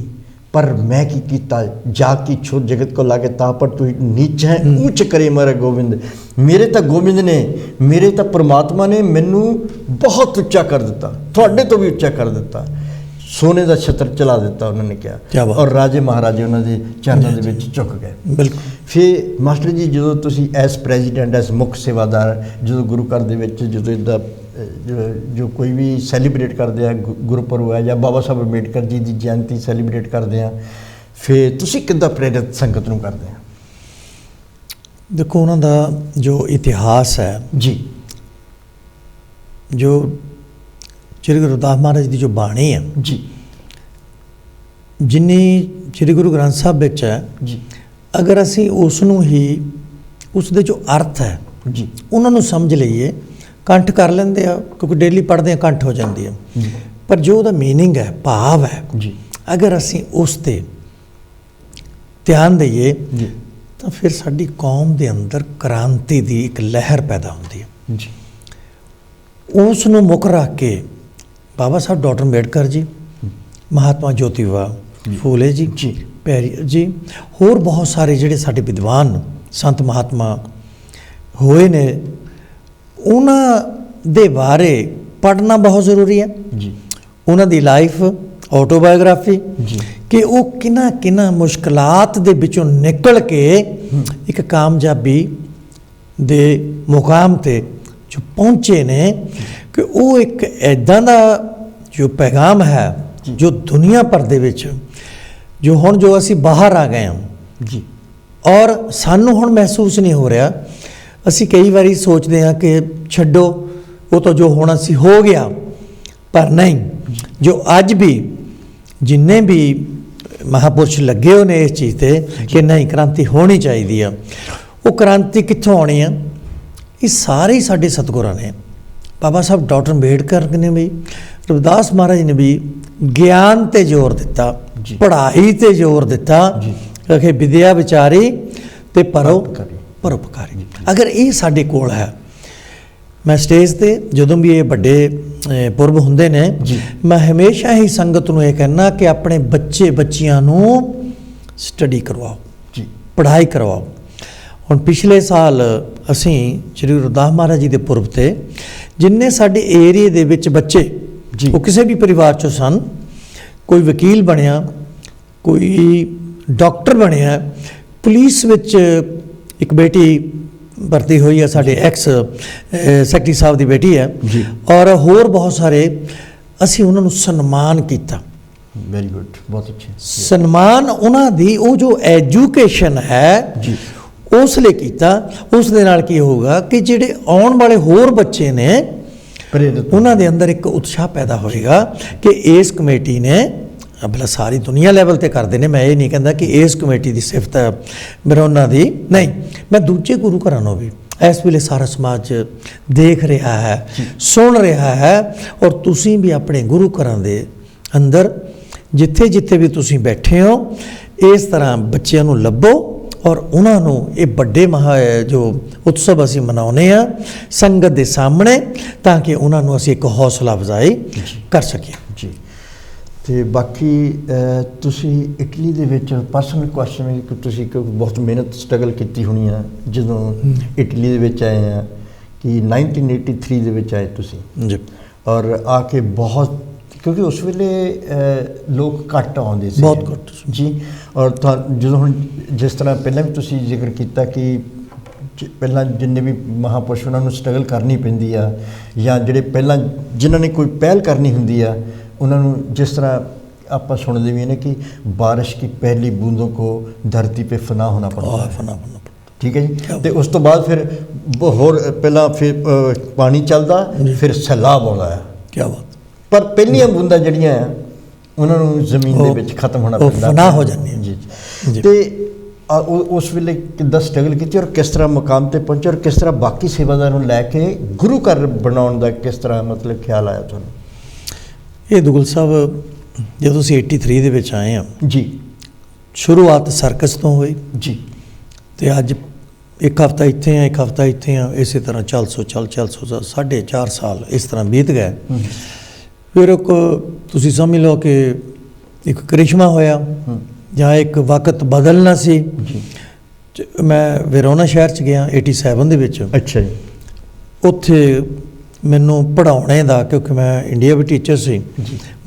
ਪਰ ਮੈਂ ਕੀ ਕੀਤਾ, ਜਾ ਕੀ ਛੋਟ ਜਗਤ ਕੋ ਲਾਗੇ ਤਾਂ ਪਰ ਤੂੰ ਨੀਚ ਹੈ ਉੱਚ ਕਰੇ ਮੇਰਾ ਗੋਬਿੰਦ। ਮੇਰੇ ਤਾਂ ਗੋਬਿੰਦ ਨੇ, ਮੇਰੇ ਤਾਂ ਪਰਮਾਤਮਾ ਨੇ ਮੈਨੂੰ ਬਹੁਤ ਉੱਚਾ ਕਰ ਦਿੱਤਾ, ਤੁਹਾਡੇ ਤੋਂ ਵੀ ਉੱਚਾ ਕਰ ਦਿੱਤਾ, ਸੋਨੇ ਦਾ ਛਤਰ ਚਲਾ ਦਿੱਤਾ ਉਹਨਾਂ ਨੇ ਕਿਹਾ। ਔਰ ਰਾਜੇ ਮਹਾਰਾਜੇ ਉਹਨਾਂ ਦੇ ਚਰਨਾਂ ਦੇ ਵਿੱਚ ਝੁਕ ਗਏ। ਬਿਲਕੁਲ। ਫਿਰ ਮਾਸਟਰ ਜੀ ਜਦੋਂ ਤੁਸੀਂ ਐਸ ਪ੍ਰੈਜ਼ੀਡੈਂਟ ਐਸ ਮੁੱਖ ਸੇਵਾਦਾਰ ਜਦੋਂ ਗੁਰੂ ਘਰ ਦੇ ਵਿੱਚ ਜਦੋਂ ਇੱਦਾਂ ਜੋ ਕੋਈ ਵੀ ਸੈਲੀਬ੍ਰੇਟ ਕਰਦੇ ਆ ਗੁਰਪੁਰਬ ਹੈ ਜਾਂ ਬਾਬਾ ਸਾਹਿਬ ਅੰਬੇਡਕਰ ਜੀ ਦੀ ਜਯੰਤੀ ਸੈਲੀਬ੍ਰੇਟ ਕਰਦੇ ਆ, ਫਿਰ ਤੁਸੀਂ ਕਿੱਦਾਂ ਪ੍ਰੇਰਿਤ ਸੰਗਤ ਨੂੰ ਕਰਦੇ ਆ? ਦੇਖੋ ਉਹਨਾਂ ਦਾ ਜੋ ਇਤਿਹਾਸ ਹੈ ਜੀ, ਜੋ ਸ਼੍ਰੀ ਗੁਰੂ ਰਵਿਦਾਸ ਮਹਾਰਾਜ ਦੀ ਜੋ ਬਾਣੀ ਹੈ ਜੀ, ਜਿੰਨੀ ਸ਼੍ਰੀ ਗੁਰੂ ਗ੍ਰੰਥ ਸਾਹਿਬ ਵਿੱਚ ਹੈ ਜੀ, ਅਗਰ ਅਸੀਂ ਉਸ ਨੂੰ ਹੀ ਉਸ ਦੇ ਜੋ ਅਰਥ ਹੈ ਜੀ ਉਹਨਾਂ ਨੂੰ ਸਮਝ ਲਈਏ, ਕੰਠ ਕਰ ਲੈਂਦੇ ਆ ਕਿਉਂਕਿ ਡੇਲੀ ਪੜ੍ਹਦੇ ਆ ਕੰਠ ਹੋ ਜਾਂਦੀ ਹੈ, ਪਰ ਜੋ ਉਹਦਾ ਮੀਨਿੰਗ ਹੈ ਭਾਵ ਹੈ ਜੀ, ਅਗਰ ਅਸੀਂ ਉਸ 'ਤੇ ਧਿਆਨ ਦਈਏ ਤਾਂ ਫਿਰ ਸਾਡੀ ਕੌਮ ਦੇ ਅੰਦਰ ਕ੍ਰਾਂਤੀ ਦੀ ਇੱਕ ਲਹਿਰ ਪੈਦਾ ਹੁੰਦੀ ਹੈ ਜੀ। ਉਸ ਨੂੰ ਮੁੱਖ ਰੱਖ ਕੇ ਬਾਬਾ ਸਾਹਿਬ ਡਾਕਟਰ ਅੰਬੇਡਕਰ ਜੀ, ਮਹਾਤਮਾ ਜੋਤੀਬਾ ਫੂਲੇ ਜੀ, ਪੈਰੀਅਰ ਜੀ, ਹੋਰ ਬਹੁਤ ਸਾਰੇ ਜਿਹੜੇ ਸਾਡੇ ਵਿਦਵਾਨ ਸੰਤ ਮਹਾਤਮਾ ਹੋਏ ਨੇ, ਉਹਨਾਂ ਦੇ ਬਾਰੇ ਪੜ੍ਹਨਾ ਬਹੁਤ ਜ਼ਰੂਰੀ ਹੈ ਜੀ। ਉਹਨਾਂ ਦੀ ਲਾਈਫ ਆਟੋਬਾਇਓਗ੍ਰਾਫੀ ਜੀ, ਕਿ ਉਹ ਕਿਹਨਾਂ ਮੁਸ਼ਕਲਾਤ ਦੇ ਵਿੱਚੋਂ ਨਿਕਲ ਕੇ ਇੱਕ ਕਾਮਯਾਬੀ ਦੇ ਮੁਕਾਮ 'ਤੇ ਜੋ ਪਹੁੰਚੇ ਨੇ, ਕਿ ਉਹ ਇੱਕ ਇੱਦਾਂ ਦਾ ਜੋ ਪੈਗਾਮ ਹੈ ਜੋ ਦੁਨੀਆ ਭਰ ਦੇ ਵਿੱਚ ਜੋ ਅਸੀਂ ਬਾਹਰ ਆ ਗਏ ਹਾਂ ਜੀ, ਔਰ ਸਾਨੂੰ ਹੁਣ ਮਹਿਸੂਸ ਨਹੀਂ ਹੋ ਰਿਹਾ। ਅਸੀਂ ਕਈ ਵਾਰੀ ਸੋਚਦੇ ਹਾਂ ਕਿ ਛੱਡੋ ਉਹ ਤਾਂ ਜੋ ਹੋਣਾ ਸੀ ਹੋ ਗਿਆ, ਪਰ ਨਹੀਂ, ਜੋ ਅੱਜ ਵੀ ਜਿੰਨੇ ਵੀ ਮਹਾਪੁਰਸ਼ ਲੱਗੇ ਹੋਏ ਨੇ ਇਸ ਚੀਜ਼ 'ਤੇ ਕਿ ਨਹੀਂ ਕ੍ਰਾਂਤੀ ਹੋਣੀ ਚਾਹੀਦੀ ਆ, ਉਹ ਕ੍ਰਾਂਤੀ ਕਿੱਥੋਂ ਆਉਣੀ ਆ? ਇਹ ਸਾਰੇ ਹੀ ਸਾਡੇ ਸਤਿਗੁਰਾਂ ਨੇ, ਬਾਬਾ ਸਾਹਿਬ ਡਾਕਟਰ ਅੰਬੇਡਕਰ ਨੇ ਵੀ, ਰਵਿਦਾਸ ਮਹਾਰਾਜ ਨੇ ਵੀ ਗਿਆਨ 'ਤੇ ਜ਼ੋਰ ਦਿੱਤਾ, ਪੜ੍ਹਾਈ 'ਤੇ ਜ਼ੋਰ ਦਿੱਤਾ ਕਿ ਵਿਦਿਆ ਵਿਚਾਰੀ ਅਤੇ ਪਰਉਪਕਾਰੀ। ਅਗਰ ਇਹ ਸਾਡੇ ਕੋਲ ਹੈ, ਮੈਂ ਸਟੇਜ 'ਤੇ ਜਦੋਂ ਵੀ ਇਹ ਵੱਡੇ ਪੁਰਬ ਹੁੰਦੇ ਨੇ, ਮੈਂ ਹਮੇਸ਼ਾ ਹੀ ਸੰਗਤ ਨੂੰ ਇਹ ਕਹਿਣਾ ਕਿ ਆਪਣੇ ਬੱਚਿਆਂ ਨੂੰ ਸਟੱਡੀ ਕਰਵਾਓ, ਪੜ੍ਹਾਈ ਕਰਵਾਓ। ਹੁਣ ਪਿਛਲੇ ਸਾਲ ਅਸੀਂ ਸ਼੍ਰੀ ਗੁਰੂ ਰਵਿਦਾਸ ਮਹਾਰਾਜ ਜੀ ਦੇ ਪੁਰਬ 'ਤੇ ਜਿੰਨੇ ਸਾਡੇ ਏਰੀਏ ਦੇ ਵਿੱਚ ਬੱਚੇ ਉਹ ਕਿਸੇ ਵੀ ਪਰਿਵਾਰ 'ਚੋਂ ਸਨ, ਕੋਈ ਵਕੀਲ ਬਣਿਆ, ਕੋਈ ਡਾਕਟਰ ਬਣਿਆ, ਪੁਲਿਸ ਵਿੱਚ ਇੱਕ ਬੇਟੀ ਭਰਤੀ ਹੋਈ ਹੈ, ਸਾਡੇ ਐਕਸ ਸੈਕਟਰੀ ਸਾਹਿਬ ਦੀ ਬੇਟੀ ਹੈ, ਔਰ ਹੋਰ ਬਹੁਤ ਸਾਰੇ, ਅਸੀਂ ਉਹਨਾਂ ਨੂੰ ਸਨਮਾਨ ਕੀਤਾ। ਵੈਰੀ ਗੁੱਡ, ਬਹੁਤ ਅੱਛਾ ਸਨਮਾਨ ਉਹਨਾਂ ਦੀ ਉਹ ਜੋ ਐਜੂਕੇਸ਼ਨ ਹੈ ਉਸ ਲਈ ਕੀਤਾ। ਉਸ ਦੇ ਨਾਲ ਕੀ ਹੋਊਗਾ ਕਿ ਜਿਹੜੇ ਆਉਣ ਵਾਲੇ ਹੋਰ ਬੱਚੇ ਨੇ ਉਹਨਾਂ ਦੇ ਅੰਦਰ ਇੱਕ ਉਤਸ਼ਾਹ ਪੈਦਾ ਹੋਏਗਾ ਕਿ ਇਸ ਕਮੇਟੀ ਨੇ, ਭਲਾ ਸਾਰੀ ਦੁਨੀਆ ਲੈਵਲ ਤੇ ਕਰਦੇ ਨੇ, ਮੈਂ ਇਹ ਨਹੀਂ ਕਹਿੰਦਾ ਕਿ ਇਸ ਕਮੇਟੀ ਦੀ ਸਿਫਤ ਮੇਰਾ ਉਹਨਾਂ ਦੀ ਨਹੀਂ, ਮੈਂ ਦੂਜੇ ਗੁਰੂ ਘਰਾਂ ਨੂੰ ਵੀ ਇਸ ਵੇਲੇ ਸਾਰਾ ਸਮਾਜ ਦੇਖ ਰਿਹਾ ਹੈ, ਸੁਣ ਰਿਹਾ ਹੈ, ਔਰ ਤੁਸੀਂ ਵੀ ਆਪਣੇ ਗੁਰੂ ਘਰਾਂ ਦੇ ਅੰਦਰ ਜਿੱਥੇ ਜਿੱਥੇ ਵੀ ਤੁਸੀਂ ਬੈਠੇ ਹੋ ਇਸ ਤਰ੍ਹਾਂ ਬੱਚਿਆਂ ਨੂੰ ਲੱਭੋ ਔਰ ਉਹਨਾਂ ਨੂੰ ਇਹ ਵੱਡੇ ਜੋ ਉਤਸਵ ਅਸੀਂ ਮਨਾਉਂਦੇ ਹਾਂ ਸੰਗਤ ਦੇ ਸਾਹਮਣੇ, ਤਾਂ ਕਿ ਉਹਨਾਂ ਨੂੰ ਅਸੀਂ ਇੱਕ ਹੌਸਲਾ ਅਫਜ਼ਾਈ ਕਰ ਸਕੀਏ ਜੀ। ਤੇ ਬਾਕੀ ਤੁਸੀਂ ਇਟਲੀ ਦੇ ਵਿੱਚ ਪਰਸਨਲ ਕੁਐਸਚਨ ਹੈ ਕਿ ਤੁਸੀਂ ਬਹੁਤ ਮਿਹਨਤ ਸਟਰਗਲ ਕੀਤੀ ਹੋਣੀ ਆ ਜਦੋਂ ਇਟਲੀ ਦੇ ਵਿੱਚ ਆਏ ਆ, ਕਿ 1983 ਦੇ ਵਿੱਚ ਆਏ ਤੁਸੀਂ ਜੀ, ਔਰ ਆ ਕੇ ਬਹੁਤ, ਕਿਉਂਕਿ ਉਸ ਵੇਲੇ ਲੋਕ ਘੱਟ ਆਉਂਦੇ ਸੀ, ਬਹੁਤ ਘੱਟ ਜੀ। ਔਰ ਜਦੋਂ ਹੁਣ ਜਿਸ ਤਰ੍ਹਾਂ ਪਹਿਲਾਂ ਵੀ ਤੁਸੀਂ ਜ਼ਿਕਰ ਕੀਤਾ ਕਿ ਪਹਿਲਾਂ ਜਿੰਨੇ ਵੀ ਮਹਾਂਪੁਰਸ਼ ਉਹਨਾਂ ਨੂੰ ਸਟਰਗਲ ਕਰਨੀ ਪੈਂਦੀ ਆ, ਜਾਂ ਜਿਹੜੇ ਪਹਿਲਾਂ ਜਿਨ੍ਹਾਂ ਨੇ ਕੋਈ ਪਹਿਲ ਕਰਨੀ ਹੁੰਦੀ ਆ ਉਹਨਾਂ ਨੂੰ, ਜਿਸ ਤਰ੍ਹਾਂ ਆਪਾਂ ਸੁਣਦੇ ਵੀ ਨੇ ਕਿ ਬਾਰਿਸ਼ ਕੀ ਪਹਿਲੀ ਬੂੰदों को धरती पे फना होना पड़ता है, ठीक है जी। तो उस तो बाद फिर होर पहला फिर पानी चलता, फिर सैलाब आउंदा है, क्या बात, पर पहलियां बूंदां ਜਿਹੜੀਆਂ ਆ ਉਹਨਾਂ ਨੂੰ ਜ਼ਮੀਨ ਦੇ ਵਿੱਚ ਖਤਮ ਹੋਣਾ ਪੈਂਦਾ, ਫਨਾ ਹੋ ਜਾਂਦੀ ਜੀ। ਤੇ ਉਸ ਵੇਲੇ ਕਿੱਦਾਂ ਸਟਰਗਲ ਕੀਤੀ ਔਰ ਕਿਸ ਤਰ੍ਹਾਂ ਮੁਕਾਮ ਤੇ ਪਹੁੰਚੇ, ਔਰ ਕਿਸ ਤਰ੍ਹਾਂ ਬਾਕੀ ਸੇਵਾਦਾਰਾਂ ਨੂੰ ਲੈ ਕੇ ਗੁਰੂ ਘਰ ਬਣਾਉਣ ਦਾ ਕਿਸ ਤਰ੍ਹਾਂ ਮਤਲਬ ਖਿਆਲ ਆਇਆ ਤੁਹਾਨੂੰ? ਇਹ ਦੁਗਲ ਸਾਹਿਬ ਜਦੋਂ ਅਸੀਂ 83 ਦੇ ਵਿੱਚ ਆਏ ਹਾਂ ਜੀ, ਸ਼ੁਰੂਆਤ ਸਰਕਸ ਤੋਂ ਹੋਈ ਜੀ, ਤੇ ਅੱਜ ਇੱਕ ਹਫ਼ਤਾ ਇੱਥੇ ਆ, ਇੱਕ ਹਫ਼ਤਾ ਇੱਥੇ ਆ, ਇਸੇ ਤਰ੍ਹਾਂ 400 ਸਾਲ ਇਸ ਤਰ੍ਹਾਂ ਬੀਤ ਗਏ। ਫਿਰ ਇੱਕ ਤੁਸੀਂ ਸਮਝ ਲਓ ਕਿ ਇੱਕ ਕਰਿਸ਼ਮਾ ਹੋਇਆ ਜਾਂ ਇੱਕ ਵਕਤ ਬਦਲਣਾ ਸੀ। ਮੈਂ ਵੈਰੋਨਾ ਸ਼ਹਿਰ 'ਚ ਗਿਆ 87 ਦੇ ਵਿੱਚ। ਅੱਛਾ ਜੀ। ਉੱਥੇ ਮੈਨੂੰ ਪੜ੍ਹਾਉਣੇ ਦਾ, ਕਿਉਂਕਿ ਮੈਂ ਇੰਡੀਆ ਵੀ ਟੀਚਰ ਸੀ,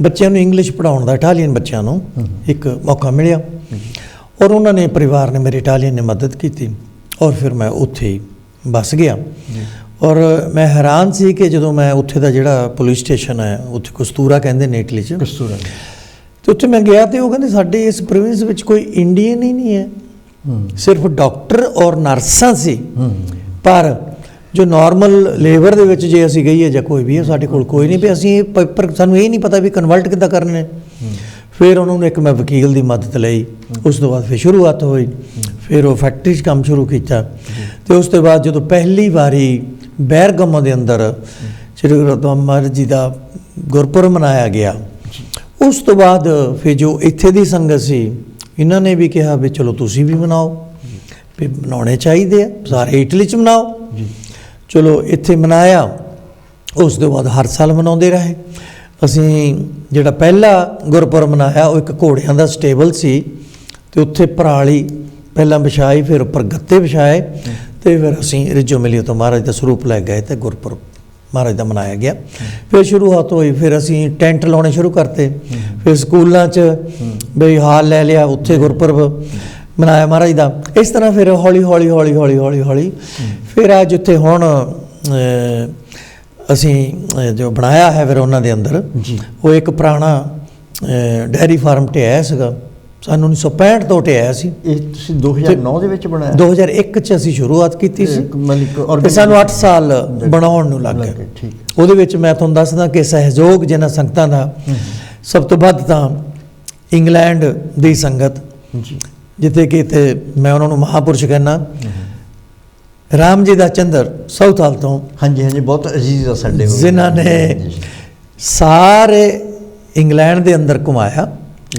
ਬੱਚਿਆਂ ਨੂੰ ਇੰਗਲਿਸ਼ ਪੜ੍ਹਾਉਣ ਦਾ, ਇਟਾਲੀਅਨ ਬੱਚਿਆਂ ਨੂੰ ਇੱਕ ਮੌਕਾ ਮਿਲਿਆ, ਔਰ ਉਹਨਾਂ ਨੇ, ਪਰਿਵਾਰ ਨੇ, ਮੇਰੇ ਇਟਾਲੀਅਨ ਨੇ ਮਦਦ ਕੀਤੀ, ਔਰ ਫਿਰ ਮੈਂ ਉੱਥੇ ਹੀ ਬਸ ਗਿਆ। ਔਰ ਮੈਂ ਹੈਰਾਨ ਸੀ ਕਿ ਜਦੋਂ ਮੈਂ ਉੱਥੇ ਦਾ ਜਿਹੜਾ ਪੁਲਿਸ ਸਟੇਸ਼ਨ ਹੈ, ਉੱਥੇ ਕਸਤੂਰਾ ਕਹਿੰਦੇ ਨੇ ਇਟਲੀ 'ਚ, ਕਸਤੂਰਾ, ਤੇ ਉੱਥੇ ਮੈਂ ਗਿਆ ਤੇ ਉਹ ਕਹਿੰਦੇ ਸਾਡੇ ਇਸ ਪ੍ਰੋਵਿੰਸ ਵਿੱਚ ਕੋਈ ਇੰਡੀਅਨ ਹੀ ਨਹੀਂ ਹੈ, ਸਿਰਫ ਡਾਕਟਰ ਔਰ ਨਰਸਾਂ ਸੀ, ਪਰ ਜੋ ਨਾਰਮਲ ਲੇਬਰ ਦੇ ਵਿੱਚ ਜੇ ਅਸੀਂ ਗਈਏ ਜਾਂ ਕੋਈ ਵੀ ਹੈ, ਸਾਡੇ ਕੋਲ ਕੋਈ ਨਹੀਂ। ਵੀ ਅਸੀਂ ਇਹ ਪੇਪਰ, ਸਾਨੂੰ ਇਹ ਨਹੀਂ ਪਤਾ ਵੀ ਕਨਵਰਟ ਕਿੱਦਾਂ ਕਰਨੇ ਨੇ। ਫਿਰ ਉਹਨਾਂ ਨੂੰ ਇੱਕ ਮੈਂ ਵਕੀਲ ਦੀ ਮਦਦ ਲਈ, ਉਸ ਤੋਂ ਬਾਅਦ ਫਿਰ ਸ਼ੁਰੂਆਤ ਹੋਈ, ਫਿਰ ਉਹ ਫੈਕਟਰੀ 'ਚ ਕੰਮ ਸ਼ੁਰੂ ਕੀਤਾ। ਅਤੇ ਉਸ ਤੋਂ ਬਾਅਦ ਜਦੋਂ ਪਹਿਲੀ ਵਾਰੀ ਬੈਰਗਮੋ ਦੇ ਅੰਦਰ ਸ਼੍ਰੀ ਗੁਰੂ ਰਵਿਦਾਸ ਮਹਾਰਾਜ ਜੀ ਦਾ ਗੁਰਪੁਰਬ ਮਨਾਇਆ ਗਿਆ, ਉਸ ਤੋਂ ਬਾਅਦ ਫਿਰ ਜੋ ਇੱਥੇ ਦੀ ਸੰਗਤ ਸੀ, ਇਹਨਾਂ ਨੇ ਵੀ ਕਿਹਾ ਵੀ ਚਲੋ ਤੁਸੀਂ ਵੀ ਮਨਾਓ, ਵੀ ਮਨਾਉਣੇ ਚਾਹੀਦੇ ਆ, ਸਾਰੇ ਇਟਲੀ 'ਚ ਮਨਾਓ। ਚਲੋ ਇੱਥੇ ਮਨਾਇਆ, ਉਸ ਤੋਂ ਬਾਅਦ ਹਰ ਸਾਲ ਮਨਾਉਂਦੇ ਰਹੇ। ਅਸੀਂ ਜਿਹੜਾ ਪਹਿਲਾ ਗੁਰਪੁਰਬ ਮਨਾਇਆ ਉਹ ਇੱਕ ਘੋੜਿਆਂ ਦਾ ਸਟੇਬਲ ਸੀ, ਅਤੇ ਉੱਥੇ ਪਰਾਲੀ ਪਹਿਲਾਂ ਵਿਛਾਈ, ਫਿਰ ਉੱਪਰ ਗੱਤੇ ਵਿਛਾਏ, ਅਤੇ ਫਿਰ ਅਸੀਂ ਰਿਜੋ ਮਿਲੀਓ ਤੋਂ ਮਹਾਰਾਜ ਦਾ ਸਰੂਪ ਲੈ ਗਏ ਅਤੇ ਗੁਰਪੁਰਬ ਮਹਾਰਾਜ ਦਾ ਮਨਾਇਆ ਗਿਆ। ਫਿਰ ਸ਼ੁਰੂਆਤ ਹੋਈ, ਫਿਰ ਅਸੀਂ ਟੈਂਟ ਲਾਉਣੇ ਸ਼ੁਰੂ ਕਰਤੇ, ਫਿਰ ਸਕੂਲਾਂ 'ਚ ਬਈ ਹਾਲ ਲੈ ਲਿਆ, ਉੱਥੇ ਗੁਰਪੁਰਬ ਮਨਾਇਆ ਮਹਾਰਾਜ ਦਾ। ਇਸ ਤਰ੍ਹਾਂ ਫਿਰ ਹੌਲੀ ਹੌਲੀ ਹੌਲੀ ਹੌਲੀ ਹੌਲੀ ਹੌਲੀ ਫਿਰ ਅੱਜ ਉੱਥੇ ਹੁਣ ਅਸੀਂ ਜੋ ਬਣਾਇਆ ਹੈ ਫਿਰ ਉਹਨਾਂ ਦੇ ਅੰਦਰ, ਉਹ ਇੱਕ ਪੁਰਾਣਾ ਡੈਰੀ ਫਾਰਮ ਢਿਆਇਆ ਸੀਗਾ, ਸਾਨੂੰ 1965 ਤੋਂ ਢਿਆਇਆ ਸੀ। ਇਹ ਤੁਸੀਂ 2009 ਦੇ ਵਿੱਚ ਬਣਾਇਆ? 2001 'ਚ ਅਸੀਂ ਸ਼ੁਰੂਆਤ ਕੀਤੀ ਸੀ, ਤੇ ਸਾਨੂੰ 8 ਸਾਲ ਬਣਾਉਣ ਨੂੰ ਲੱਗ ਗਏ। ਉਹਦੇ ਵਿੱਚ ਮੈਂ ਤੁਹਾਨੂੰ ਦੱਸਦਾ ਕਿ ਸਹਿਯੋਗ ਜਿਹਨਾਂ ਸੰਗਤਾਂ ਦਾ ਸਭ ਤੋਂ ਵੱਧ ਤਾਂ ਇੰਗਲੈਂਡ ਦੀ ਸੰਗਤ, ਜਿੱਥੇ ਕਿ ਇੱਥੇ ਮੈਂ ਉਹਨਾਂ ਨੂੰ ਮਹਾਂਪੁਰਸ਼ ਕਹਿੰਦਾ, ਰਾਮ ਜੀ ਦਾ ਚੰਦਰ ਸਾਊਥ ਹਾਲ ਤੋਂ, ਹਾਂਜੀ ਹਾਂਜੀ, ਬਹੁਤ ਅਜ਼ੀਜ਼ ਆ ਸਾਡੇ, ਜਿਨ੍ਹਾਂ ਨੇ ਸਾਰੇ ਇੰਗਲੈਂਡ ਦੇ ਅੰਦਰ ਘੁਮਾਇਆ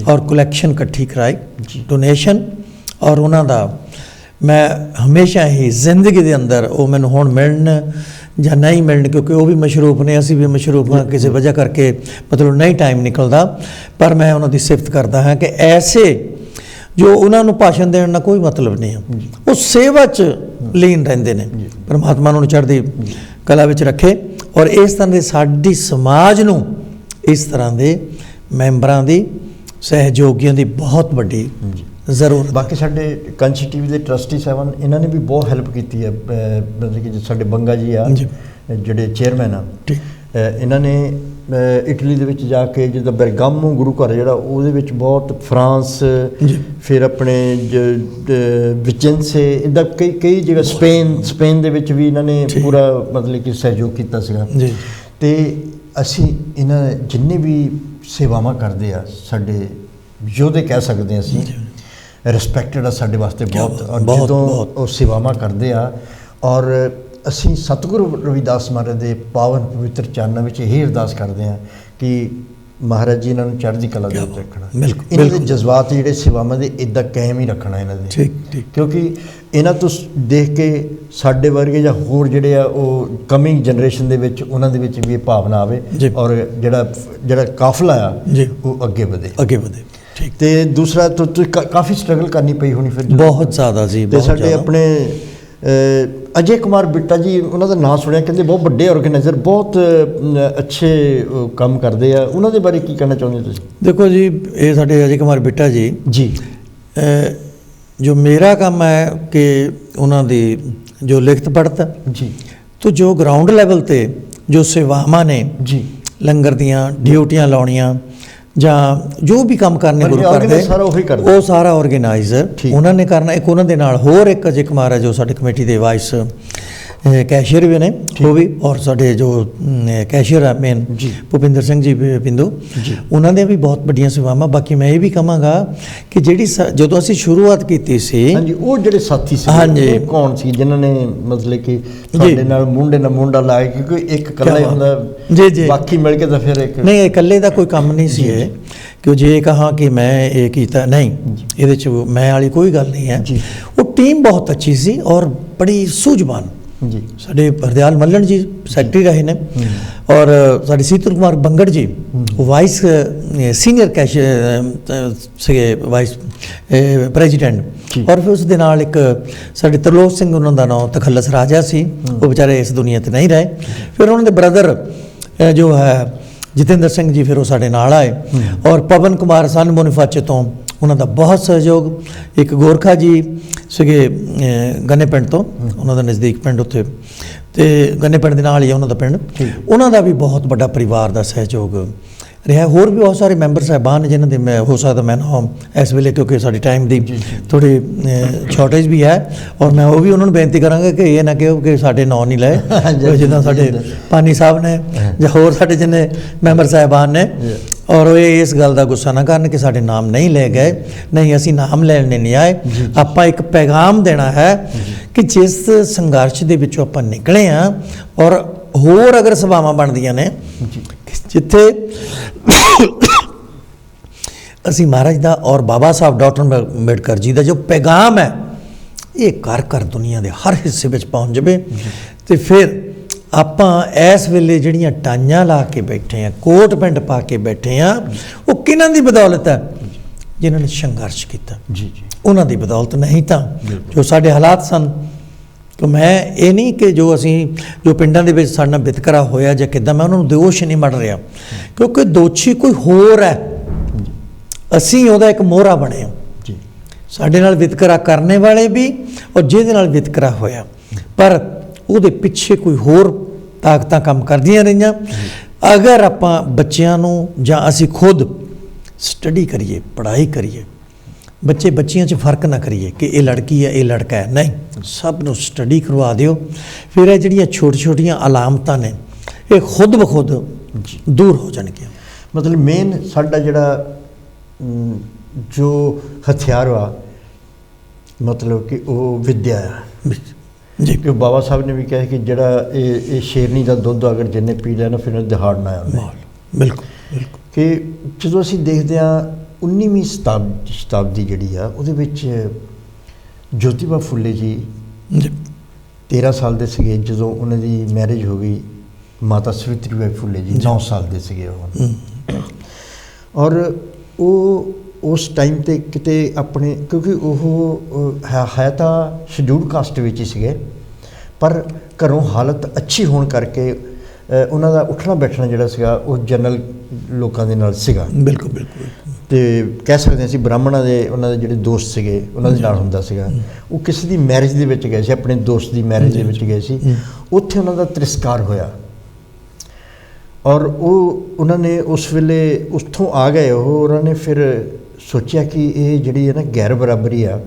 ਔਰ ਕਲੈਕਸ਼ਨ ਇਕੱਠੀ ਕਰਾਈ, ਡੋਨੇਸ਼ਨ। ਔਰ ਉਹਨਾਂ ਦਾ ਮੈਂ ਹਮੇਸ਼ਾ ਹੀ ਜ਼ਿੰਦਗੀ ਦੇ ਅੰਦਰ, ਉਹ ਮੈਨੂੰ ਹੁਣ ਮਿਲਣ ਜਾਂ ਨਹੀਂ ਮਿਲਣ, ਕਿਉਂਕਿ ਉਹ ਵੀ ਮਸ਼ਰੂਫ ਨੇ, ਅਸੀਂ ਵੀ ਮਸ਼ਰੂਫ ਹਾਂ, ਕਿਸੇ ਵਜ੍ਹਾ ਕਰਕੇ ਮਤਲਬ ਨਹੀਂ ਟਾਈਮ ਨਿਕਲਦਾ, ਪਰ ਮੈਂ ਉਹਨਾਂ ਦੀ ਸਿਫਤ ਕਰਦਾ ਹਾਂ ਕਿ ਐਸੇ ਜੋ ਉਹਨਾਂ ਨੂੰ ਭਾਸ਼ਣ ਦੇਣ ਨਾਲ ਕੋਈ ਮਤਲਬ ਨਹੀਂ ਹੈ, ਉਹ ਸੇਵਾ 'ਚ ਲੀਨ ਰਹਿੰਦੇ ਨੇ। ਪਰਮਾਤਮਾ ਨੂੰ ਚੜ੍ਹਦੀ ਕਲਾ ਵਿੱਚ ਰੱਖੇ। ਔਰ ਇਸ ਤਰ੍ਹਾਂ ਦੇ ਸਾਡੀ ਸਮਾਜ ਨੂੰ ਇਸ ਤਰ੍ਹਾਂ ਦੇ ਮੈਂਬਰਾਂ ਦੀ, ਸਹਿਯੋਗੀਆਂ ਦੀ ਬਹੁਤ ਵੱਡੀ ਜ਼ਰੂਰਤ। ਬਾਕੀ ਸਾਡੇ ਕਾਂਚੀ ਟੀਵੀ ਦੇ ਟਰਸਟੀ ਸਾਹਿਬਾਨ, ਇਹਨਾਂ ਨੇ ਵੀ ਬਹੁਤ ਹੈਲਪ ਕੀਤੀ ਹੈ। ਮਤਲਬ ਕਿ ਸਾਡੇ ਬੰਗਾ ਜੀ ਆ ਜਿਹੜੇ ਚੇਅਰਮੈਨ ਆ, ਇਹਨਾਂ ਨੇ ਇਟਲੀ ਦੇ ਵਿੱਚ ਜਾ ਕੇ, ਜਿੱਦਾਂ ਬਰਗਾਮੋ ਗੁਰੂ ਘਰ ਜਿਹੜਾ, ਉਹਦੇ ਵਿੱਚ ਬਹੁਤ, ਫਰਾਂਸ, ਫਿਰ ਆਪਣੇ ਵਿਚੈਂਸੇ, ਇੱਦਾਂ ਕਈ ਜਗ੍ਹਾ, ਸਪੇਨ ਦੇ ਵਿੱਚ ਵੀ ਇਹਨਾਂ ਨੇ ਪੂਰਾ ਮਤਲਬ ਕਿ ਸਹਿਯੋਗ ਕੀਤਾ ਸੀਗਾ। ਅਤੇ ਅਸੀਂ ਇਹਨਾਂ ਜਿੰਨੇ ਵੀ ਸੇਵਾਵਾਂ ਕਰਦੇ ਆ, ਸਾਡੇ ਯੋਧੇ ਕਹਿ ਸਕਦੇ ਹਾਂ ਅਸੀਂ, ਰਿਸਪੈਕਟਡ ਆ ਸਾਡੇ ਵਾਸਤੇ ਬਹੁਤ। ਔਰ ਜਦੋਂ ਉਹ ਸੇਵਾਵਾਂ ਕਰਦੇ ਆ, ਔਰ ਅਸੀਂ ਸਤਿਗੁਰੂ ਰਵਿਦਾਸ ਮਹਾਰਾਜ ਦੇ ਪਾਵਨ ਪਵਿੱਤਰ ਚਰਨਾਂ ਵਿੱਚ ਇਹ ਅਰਦਾਸ ਕਰਦੇ ਹਾਂ ਕਿ ਮਹਾਰਾਜ ਜੀ ਇਹਨਾਂ ਨੂੰ ਚੜ੍ਹਦੀ ਕਲਾ ਦੇ ਵਿੱਚ ਰੱਖਣਾ। ਇਹਨਾਂ ਦੇ ਜਜ਼ਬਾਤ ਜਿਹੜੇ ਸੇਵਾਵਾਂ ਦੇ ਇੱਦਾਂ ਕਾਇਮ ਹੀ ਰੱਖਣਾ ਇਹਨਾਂ ਦੇ, ਕਿਉਂਕਿ ਇਹਨਾਂ ਤੋਂ ਦੇਖ ਕੇ ਸਾਡੇ ਵਰਗੇ ਜਾਂ ਹੋਰ ਜਿਹੜੇ ਆ ਉਹ ਕਮਿੰਗ ਜਨਰੇਸ਼ਨ ਦੇ ਵਿੱਚ, ਉਹਨਾਂ ਦੇ ਵਿੱਚ ਵੀ ਇਹ ਭਾਵਨਾ ਆਵੇ, ਔਰ ਜਿਹੜਾ ਕਾਫਲਾ ਆ ਉਹ ਅੱਗੇ ਵਧੇ। ਅਤੇ ਦੂਸਰਾ, ਤੁਸੀਂ ਕਾਫੀ ਸਟਰਗਲ ਕਰਨੀ ਪਈ ਹੋਣੀ ਫਿਰ? ਬਹੁਤ ਜ਼ਿਆਦਾ ਜੀ। ਅਤੇ ਸਾਡੇ ਆਪਣੇ ਅਜੇ ਕੁਮਾਰ ਬਿੱਟਾ ਜੀ, ਉਹਨਾਂ ਦਾ ਨਾਂ ਸੁਣਿਆ, ਕਹਿੰਦੇ ਬਹੁਤ ਵੱਡੇ ਆਰਗੇਨਾਈਜ਼ਰ, ਬਹੁਤ ਅੱਛੇ ਕੰਮ ਕਰਦੇ ਆ, ਉਹਨਾਂ ਦੇ ਬਾਰੇ ਕੀ ਕਹਿਣਾ ਚਾਹੁੰਦੇ ਤੁਸੀਂ? ਦੇਖੋ ਜੀ, ਇਹ ਸਾਡੇ ਅਜੇ ਕੁਮਾਰ ਬਿੱਟਾ ਜੀ, ਜੋ ਮੇਰਾ ਕੰਮ ਹੈ ਕਿ ਉਹਨਾਂ ਦੀ ਜੋ ਲਿਖਤ ਪੜ੍ਹਤ ਜੀ, ਤੋ ਜੋ ਗਰਾਊਂਡ ਲੈਵਲ 'ਤੇ ਜੋ ਸੇਵਾਵਾਂ ਨੇ ਜੀ, ਲੰਗਰ ਦੀਆਂ ਡਿਊਟੀਆਂ ਲਾਉਣੀਆਂ ਜਾਂ ਜੋ ਵੀ ਕੰਮ ਕਰਨੇ ਗੁਰੂ ਘਰ ਦੇ, ਉਹ ਸਾਰਾ ਆਰਗੇਨਾਈਜ਼ਰ ਉਹਨਾਂ ਨੇ ਕਰਨਾ। ਇੱਕ ਉਹਨਾਂ ਦੇ ਨਾਲ ਹੋਰ ਇੱਕ ਅਜੇ ਕੁਮਾਰ ਹੈ ਜੋ ਸਾਡੇ ਕਮੇਟੀ ਦੇ ਵਾਈਸ ਕੈਸ਼ੀਅਰ ਵੀ ਨੇ, ਉਹ ਵੀ, ਔਰ ਸਾਡੇ ਜੋ ਕੈਸ਼ੀਅਰ ਆ ਮੇਨ ਭੁਪਿੰਦਰ ਸਿੰਘ ਜੀ ਬਿੰਦੂ, ਉਹਨਾਂ ਦੀਆਂ ਵੀ ਬਹੁਤ ਵੱਡੀਆਂ ਸੇਵਾਵਾਂ। ਬਾਕੀ ਮੈਂ ਇਹ ਵੀ ਕਹਾਂਗਾ ਕਿ ਜਿਹੜੀ ਜਦੋਂ ਅਸੀਂ ਸ਼ੁਰੂਆਤ ਕੀਤੀ ਸੀ, ਉਹ ਜਿਹੜੇ ਸਾਥੀ ਸੀ ਕੌਣ ਸੀ ਜਿਨ੍ਹਾਂ ਨੇ ਮਤਲਬ ਕਿ ਤੁਹਾਡੇ ਨਾਲ ਮੁੰਡੇ ਨਾਲ ਮੁੰਡਾ ਲਾਇਆ? ਕਿਉਂਕਿ ਇੱਕ ਇਕੱਲਾ ਹੀ ਹੁੰਦਾ, ਬਾਕੀ ਮਿਲ ਕੇ ਤਾਂ ਫਿਰ ਇੱਕ ਨਹੀਂ, ਇਕੱਲੇ ਦਾ ਕੋਈ ਕੰਮ ਨਹੀਂ ਸੀ ਇਹ, ਕਿ ਜੇ ਕਹਾਂ ਕਿ ਮੈਂ ਇਹ ਕੀਤਾ, ਨਹੀਂ, ਇਹਦੇ 'ਚ ਮੈਂ ਵਾਲੀ ਕੋਈ ਗੱਲ ਨਹੀਂ ਹੈ। ਉਹ ਟੀਮ ਬਹੁਤ ਅੱਛੀ ਸੀ ਔਰ ਬੜੀ ਸੂਝਵਾਨ ਜੀ। ਸਾਡੇ ਹਰਦਿਆਲ ਮੱਲਣ ਜੀ ਸੈਕਟਰੀ ਰਹੇ ਨੇ, ਔਰ ਸਾਡੇ ਸੀਤਲ ਕੁਮਾਰ ਬੰਗੜ ਜੀ ਵਾਈਸ ਸੀਨੀਅਰ ਸੀਗੇ, ਵਾਈਸ ਪ੍ਰੈਜ਼ੀਡੈਂਟ। ਔਰ ਫਿਰ ਉਸ ਦੇ ਨਾਲ ਇੱਕ ਸਾਡੇ ਤਰਲੋਕ ਸਿੰਘ, ਉਹਨਾਂ ਦਾ ਨਾਮ ਤਖੱਲਸ ਰਾਜਾ ਸੀ, ਉਹ ਵਿਚਾਰੇ ਇਸ ਦੁਨੀਆ 'ਤੇ ਨਹੀਂ ਰਹੇ। ਫਿਰ ਉਹਨਾਂ ਦੇ ਬ੍ਰਦਰ ਜੋ ਹੈ ਜਤਿੰਦਰ ਸਿੰਘ ਜੀ, ਫਿਰ ਉਹ ਸਾਡੇ ਨਾਲ ਆਏ। ਔਰ ਪਵਨ ਕੁਮਾਰ ਸਨ ਬੋਨੀਫਾਚੇ ਤੋਂ, ਉਹਨਾਂ ਦਾ ਬਹੁਤ ਸਹਿਯੋਗ। ਇੱਕ ਗੋਰਖਾ ਜੀ ਸੀਗੇ ਗੰਨੇ ਪਿੰਡ ਤੋਂ, ਉਹਨਾਂ ਦਾ ਨਜ਼ਦੀਕ ਪਿੰਡ ਉੱਥੇ, ਅਤੇ ਗੰਨੇ ਪਿੰਡ ਦੇ ਨਾਲ ਹੀ ਹੈ ਉਹਨਾਂ ਦਾ ਪਿੰਡ, ਉਹਨਾਂ ਦਾ ਵੀ ਬਹੁਤ ਵੱਡਾ ਪਰਿਵਾਰ ਦਾ ਸਹਿਯੋਗ ਰਿਹਾ। ਹੋਰ ਵੀ ਬਹੁਤ ਸਾਰੇ ਮੈਂਬਰ ਸਾਹਿਬਾਨ ਨੇ ਜਿਨ੍ਹਾਂ ਦੇ ਮੈਂ ਹੋ ਸਕਦਾ ਮੈਂ ਨਾਮ ਇਸ ਵੇਲੇ, ਕਿਉਂਕਿ ਸਾਡੀ ਟਾਈਮ ਦੀ ਥੋੜ੍ਹੀ ਸ਼ਾਰਟੇਜ ਵੀ ਹੈ, ਔਰ ਮੈਂ ਉਹ ਵੀ ਉਹਨਾਂ ਨੂੰ ਬੇਨਤੀ ਕਰਾਂਗਾ ਕਿ ਇਹ ਨਾ ਕਿਹੋ ਕਿ ਸਾਡੇ ਨਾਂ ਨਹੀਂ ਲਏ, ਜਿੱਦਾਂ ਸਾਡੇ ਪਾਨੀ ਸਾਹਿਬ ਨੇ ਜਾਂ ਹੋਰ ਸਾਡੇ ਜਿੰਨੇ ਮੈਂਬਰ ਸਾਹਿਬਾਨ ਨੇ, ਔਰ ਉਹ ਇਸ ਗੱਲ ਦਾ ਗੁੱਸਾ ਨਾ ਕਰਨ ਕਿ ਸਾਡੇ ਨਾਮ ਨਹੀਂ ਲੈ ਗਏ। ਨਹੀਂ, ਅਸੀਂ ਨਾਮ ਲੈਣ ਨਹੀਂ ਆਏ, ਆਪਾਂ ਇੱਕ ਪੈਗਾਮ ਦੇਣਾ ਹੈ ਕਿ ਜਿਸ ਸੰਘਰਸ਼ ਦੇ ਵਿੱਚੋਂ ਆਪਾਂ ਨਿਕਲੇ ਹਾਂ, ਔਰ ਹੋਰ ਅਗਰ ਸਭਾਵਾਂ ਬਣਦੀਆਂ ਨੇ ਜਿੱਥੇ ਅਸੀਂ ਮਹਾਰਾਜ ਦਾ ਔਰ ਬਾਬਾ ਸਾਹਿਬ ਡਾਕਟਰ ਅੰਬੇਡਕਰ ਜੀ ਦਾ ਜੋ ਪੈਗਾਮ ਹੈ, ਇਹ ਘਰ ਘਰ ਦੁਨੀਆ ਦੇ ਹਰ ਹਿੱਸੇ ਵਿੱਚ ਪਹੁੰਚ ਜਾਵੇ, ਅਤੇ ਫਿਰ ਆਪਾਂ ਇਸ ਵੇਲੇ ਜਿਹੜੀਆਂ ਟਾਈਆਂ ਲਾ ਕੇ ਬੈਠੇ ਹਾਂ, ਕੋਟ ਪੈਂਟ ਪਾ ਕੇ ਬੈਠੇ ਹਾਂ, ਉਹ ਕਿਹਨਾਂ ਦੀ ਬਦੌਲਤ ਹੈ? ਜਿਨ੍ਹਾਂ ਨੇ ਸੰਘਰਸ਼ ਕੀਤਾ, ਉਹਨਾਂ ਦੀ ਬਦੌਲਤ। ਨਹੀਂ ਤਾਂ ਜੋ ਸਾਡੇ ਹਾਲਾਤ ਸਨ, ਤਾਂ ਮੈਂ ਇਹ ਨਹੀਂ ਕਿ ਜੋ ਪਿੰਡਾਂ ਦੇ ਵਿੱਚ ਸਾਡੇ ਨਾਲ ਵਿਤਕਰਾ ਹੋਇਆ ਜਾਂ ਕਿੱਦਾਂ, ਮੈਂ ਉਹਨਾਂ ਨੂੰ ਦੋਸ਼ ਨਹੀਂ ਮੜ ਰਿਹਾ, ਕਿਉਂਕਿ ਦੋਸ਼ੀ ਕੋਈ ਹੋਰ ਹੈ, ਅਸੀਂ ਉਹਦਾ ਇੱਕ ਮੋਹਰਾ ਬਣੇ ਹਾਂ। ਸਾਡੇ ਨਾਲ ਵਿਤਕਰਾ ਕਰਨੇ ਵਾਲੇ ਵੀ, ਔਰ ਜਿਹਦੇ ਨਾਲ ਵਿਤਕਰਾ ਹੋਇਆ, ਪਰ ਉਹਦੇ ਪਿੱਛੇ ਕੋਈ ਹੋਰ ਤਾਕਤਾਂ ਕੰਮ ਕਰਦੀਆਂ ਰਹੀਆਂ। ਅਗਰ ਆਪਾਂ ਬੱਚਿਆਂ ਨੂੰ ਜਾਂ ਅਸੀਂ ਖੁਦ ਸਟੱਡੀ ਕਰੀਏ, ਪੜ੍ਹਾਈ ਕਰੀਏ, ਬੱਚਿਆਂ 'ਚ ਫਰਕ ਨਾ ਕਰੀਏ ਕਿ ਇਹ ਲੜਕੀ ਹੈ, ਇਹ ਲੜਕਾ ਹੈ, ਨਹੀਂ, ਸਭ ਨੂੰ ਸਟੱਡੀ ਕਰਵਾ ਦਿਓ, ਫਿਰ ਇਹ ਜਿਹੜੀਆਂ ਛੋਟੀਆਂ ਅਲਾਮਤਾਂ ਨੇ ਇਹ ਖੁਦ ਬ ਖੁਦ ਦੂਰ ਹੋ ਜਾਣਗੀਆਂ। ਮਤਲਬ ਮੇਨ ਸਾਡਾ ਜਿਹੜਾ ਜੋ ਹਥਿਆਰ ਵਾ, ਮਤਲਬ ਕਿ ਉਹ ਵਿੱਦਿਆ ਆ ਜੀ। ਕਿ ਬਾਬਾ ਸਾਹਿਬ ਨੇ ਵੀ ਕਿਹਾ ਕਿ ਜਿਹੜਾ ਇਹ ਸ਼ੇਰਨੀ ਦਾ ਦੁੱਧ ਅਗਰ ਜਿੰਨੇ ਪੀ ਲੈਣਾ ਫਿਰ ਦਿਹਾੜ ਨਾ ਆਉਂਦਾ। ਬਿਲਕੁਲ। ਕਿ ਜਦੋਂ ਅਸੀਂ ਦੇਖਦੇ ਹਾਂ 19ਵੀਂ ਸ਼ਤਾਬਦੀ ਜਿਹੜੀ ਆ, ਉਹਦੇ ਵਿੱਚ ਜੋਤੀਬਾ ਫੁੱਲੇ ਜੀ 13 ਸਾਲ ਦੇ ਸੀਗੇ ਜਦੋਂ ਉਹਨਾਂ ਦੀ ਮੈਰਿਜ ਹੋ ਗਈ। ਮਾਤਾ ਸਵਿਤਰੀ ਬਾਈ ਫੁੱਲੇ ਜੀ 9 ਸਾਲ ਦੇ ਸੀਗੇ ਉਹ। ਔਰ ਉਸ ਟਾਈਮ ਤੇ ਕਿਤੇ ਆਪਣੇ, ਕਿਉਂਕਿ ਉਹ ਹੈ ਤਾਂ ਸ਼ਡਿਊਲ ਕਾਸਟ ਵਿੱਚ ਹੀ ਸੀਗੇ, ਪਰ ਘਰੋਂ ਹਾਲਤ ਅੱਛੀ ਹੋਣ ਕਰਕੇ ਉਹਨਾਂ ਦਾ ਉੱਠਣਾ ਬੈਠਣਾ ਜਿਹੜਾ ਸੀਗਾ ਉਹ ਜਨਰਲ ਲੋਕਾਂ ਦੇ ਨਾਲ ਸੀਗਾ। ਬਿਲਕੁਲ ਬਿਲਕੁਲ। ਤੇ ਕਹਿ ਸਕਦੇ ਅਸੀਂ ਬ੍ਰਾਹਮਣਾਂ ਦੇ, ਉਹਨਾਂ ਦੇ ਜਿਹੜੇ ਦੋਸਤ ਸੀਗੇ ਉਹਨਾਂ ਦੇ ਨਾਲ ਹੁੰਦਾ ਸੀਗਾ। ਉਹ ਕਿਸੇ ਦੀ ਮੈਰਿਜ ਦੇ ਵਿੱਚ ਗਏ ਸੀ, ਆਪਣੇ ਦੋਸਤ ਦੀ ਮੈਰਿਜ ਦੇ ਵਿੱਚ ਗਏ ਸੀ, ਉੱਥੇ ਉਹਨਾਂ ਦਾ ਤਿਰਸਕਾਰ ਹੋਇਆ ਔਰ ਉਹਨਾਂ ਨੇ ਉਸ ਵੇਲੇ ਉੱਥੋਂ ਆ ਗਏ। ਉਹਨਾਂ ਨੇ ਫਿਰ ਸੋਚਿਆ ਕਿ ਇਹ ਜਿਹੜੀ ਹੈ ਨਾ ਗੈਰ ਬਰਾਬਰੀ ਆ,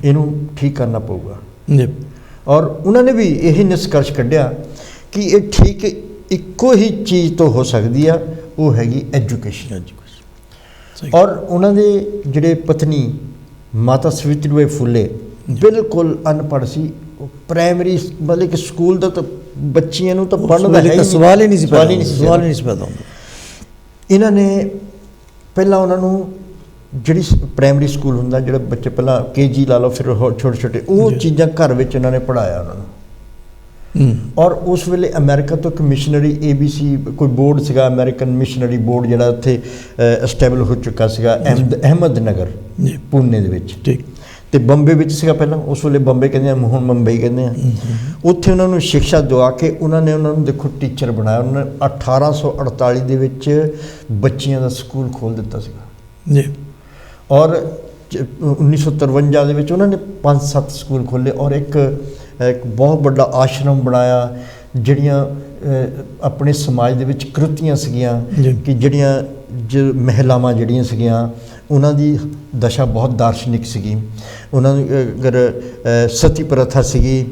ਇਹਨੂੰ ਠੀਕ ਕਰਨਾ ਪਊਗਾ ਜੀ। ਔਰ ਉਹਨਾਂ ਨੇ ਵੀ ਇਹੀ ਨਿਸ਼ਕਰਸ਼ ਕੱਢਿਆ ਕਿ ਇਹ ਠੀਕ ਇੱਕੋ ਹੀ ਚੀਜ਼ ਤੋਂ ਹੋ ਸਕਦੀ ਆ, ਉਹ ਹੈਗੀ ਐਜੂਕੇਸ਼ਨ। ਔਰ ਉਹਨਾਂ ਦੇ ਜਿਹੜੇ ਪਤਨੀ ਮਾਤਾ ਸਵਿਤਰੀ ਫੁੱਲੇ ਬਿਲਕੁਲ ਅਨਪੜ੍ਹ ਸੀ। ਪ੍ਰਾਇਮਰੀ ਮਤਲਬ ਕਿ ਸਕੂਲ ਦਾ ਤਾਂ ਬੱਚੀਆਂ ਨੂੰ ਤਾਂ ਪੜ੍ਹਨ ਦਾ ਹੈ ਸਵਾਲ ਹੀ ਨਹੀਂ ਸੀ ਪੈਦਾ ਹੁੰਦਾ। ਇਹਨਾਂ ਨੇ ਪਹਿਲਾਂ ਉਹਨਾਂ ਨੂੰ ਜਿਹੜੀ ਪ੍ਰਾਇਮਰੀ ਸਕੂਲ ਹੁੰਦਾ, ਜਿਹੜਾ ਬੱਚੇ ਪਹਿਲਾਂ KG ਲਾ ਲਓ, ਫਿਰ ਛੋਟੇ ਛੋਟੇ ਉਹ ਚੀਜ਼ਾਂ ਘਰ ਵਿੱਚ ਇਹਨਾਂ ਨੇ ਪੜ੍ਹਾਇਆ ਉਹਨਾਂ ਨੂੰ। ਔਰ ਉਸ ਵੇਲੇ ਅਮਰੀਕਾ ਤੋਂ ਇੱਕ ਮਿਸ਼ਨਰੀ ABC ਕੋਈ ਬੋਰਡ ਸੀਗਾ, ਅਮਰੀਕਨ ਮਿਸ਼ਨਰੀ ਬੋਰਡ, ਜਿਹੜਾ ਉੱਥੇ ਐਸਟੈਬਲ ਹੋ ਚੁੱਕਾ ਸੀਗਾ ਅਹਿਮਦ ਨਗਰ ਪੂਨੇ ਦੇ ਵਿੱਚ, ਤੇ ਬੰਬੇ ਵਿੱਚ ਸੀਗਾ ਪਹਿਲਾਂ। ਉਸ ਵੇਲੇ ਬੰਬੇ ਕਹਿੰਦੇ ਆ, ਹੁਣ ਮੁੰਬਈ ਕਹਿੰਦੇ ਆ। ਉੱਥੇ ਉਹਨਾਂ ਨੂੰ ਸਿੱਖਿਆ ਦਵਾ ਕੇ ਉਹਨਾਂ ਨੂੰ ਦੇਖੋ ਟੀਚਰ ਬਣਾਇਆ। ਉਹਨਾਂ ਨੇ 1848 ਦੇ ਵਿੱਚ ਬੱਚਿਆਂ ਦਾ ਸਕੂਲ ਖੋਲ੍ਹ ਦਿੱਤਾ ਸੀਗਾ ਜੀ। ਔਰ 1953 ਦੇ ਵਿੱਚ ਉਹਨਾਂ ਨੇ 5-7 ਸਕੂਲ ਖੋਲ੍ਹੇ ਔਰ ਇੱਕ ਬਹੁਤ ਵੱਡਾ ਆਸ਼ਰਮ ਬਣਾਇਆ। ਜਿਹੜੀਆਂ ਆਪਣੇ ਸਮਾਜ ਦੇ ਵਿੱਚ ਕਰੂਤੀਆਂ ਸੀਗੀਆਂ ਕਿ ਜਿਹੜੀਆਂ ਮਹਿਲਾਵਾਂ ਜਿਹੜੀਆਂ ਸੀਗੀਆਂ, ਉਹਨਾਂ ਦੀ ਦਸ਼ਾ ਬਹੁਤ ਦਾਰਸ਼ਨਿਕ ਸੀਗੀ। ਉਹਨਾਂ ਨੂੰ ਅਗਰ ਸਤੀ ਪ੍ਰਥਾ ਸੀਗੀ,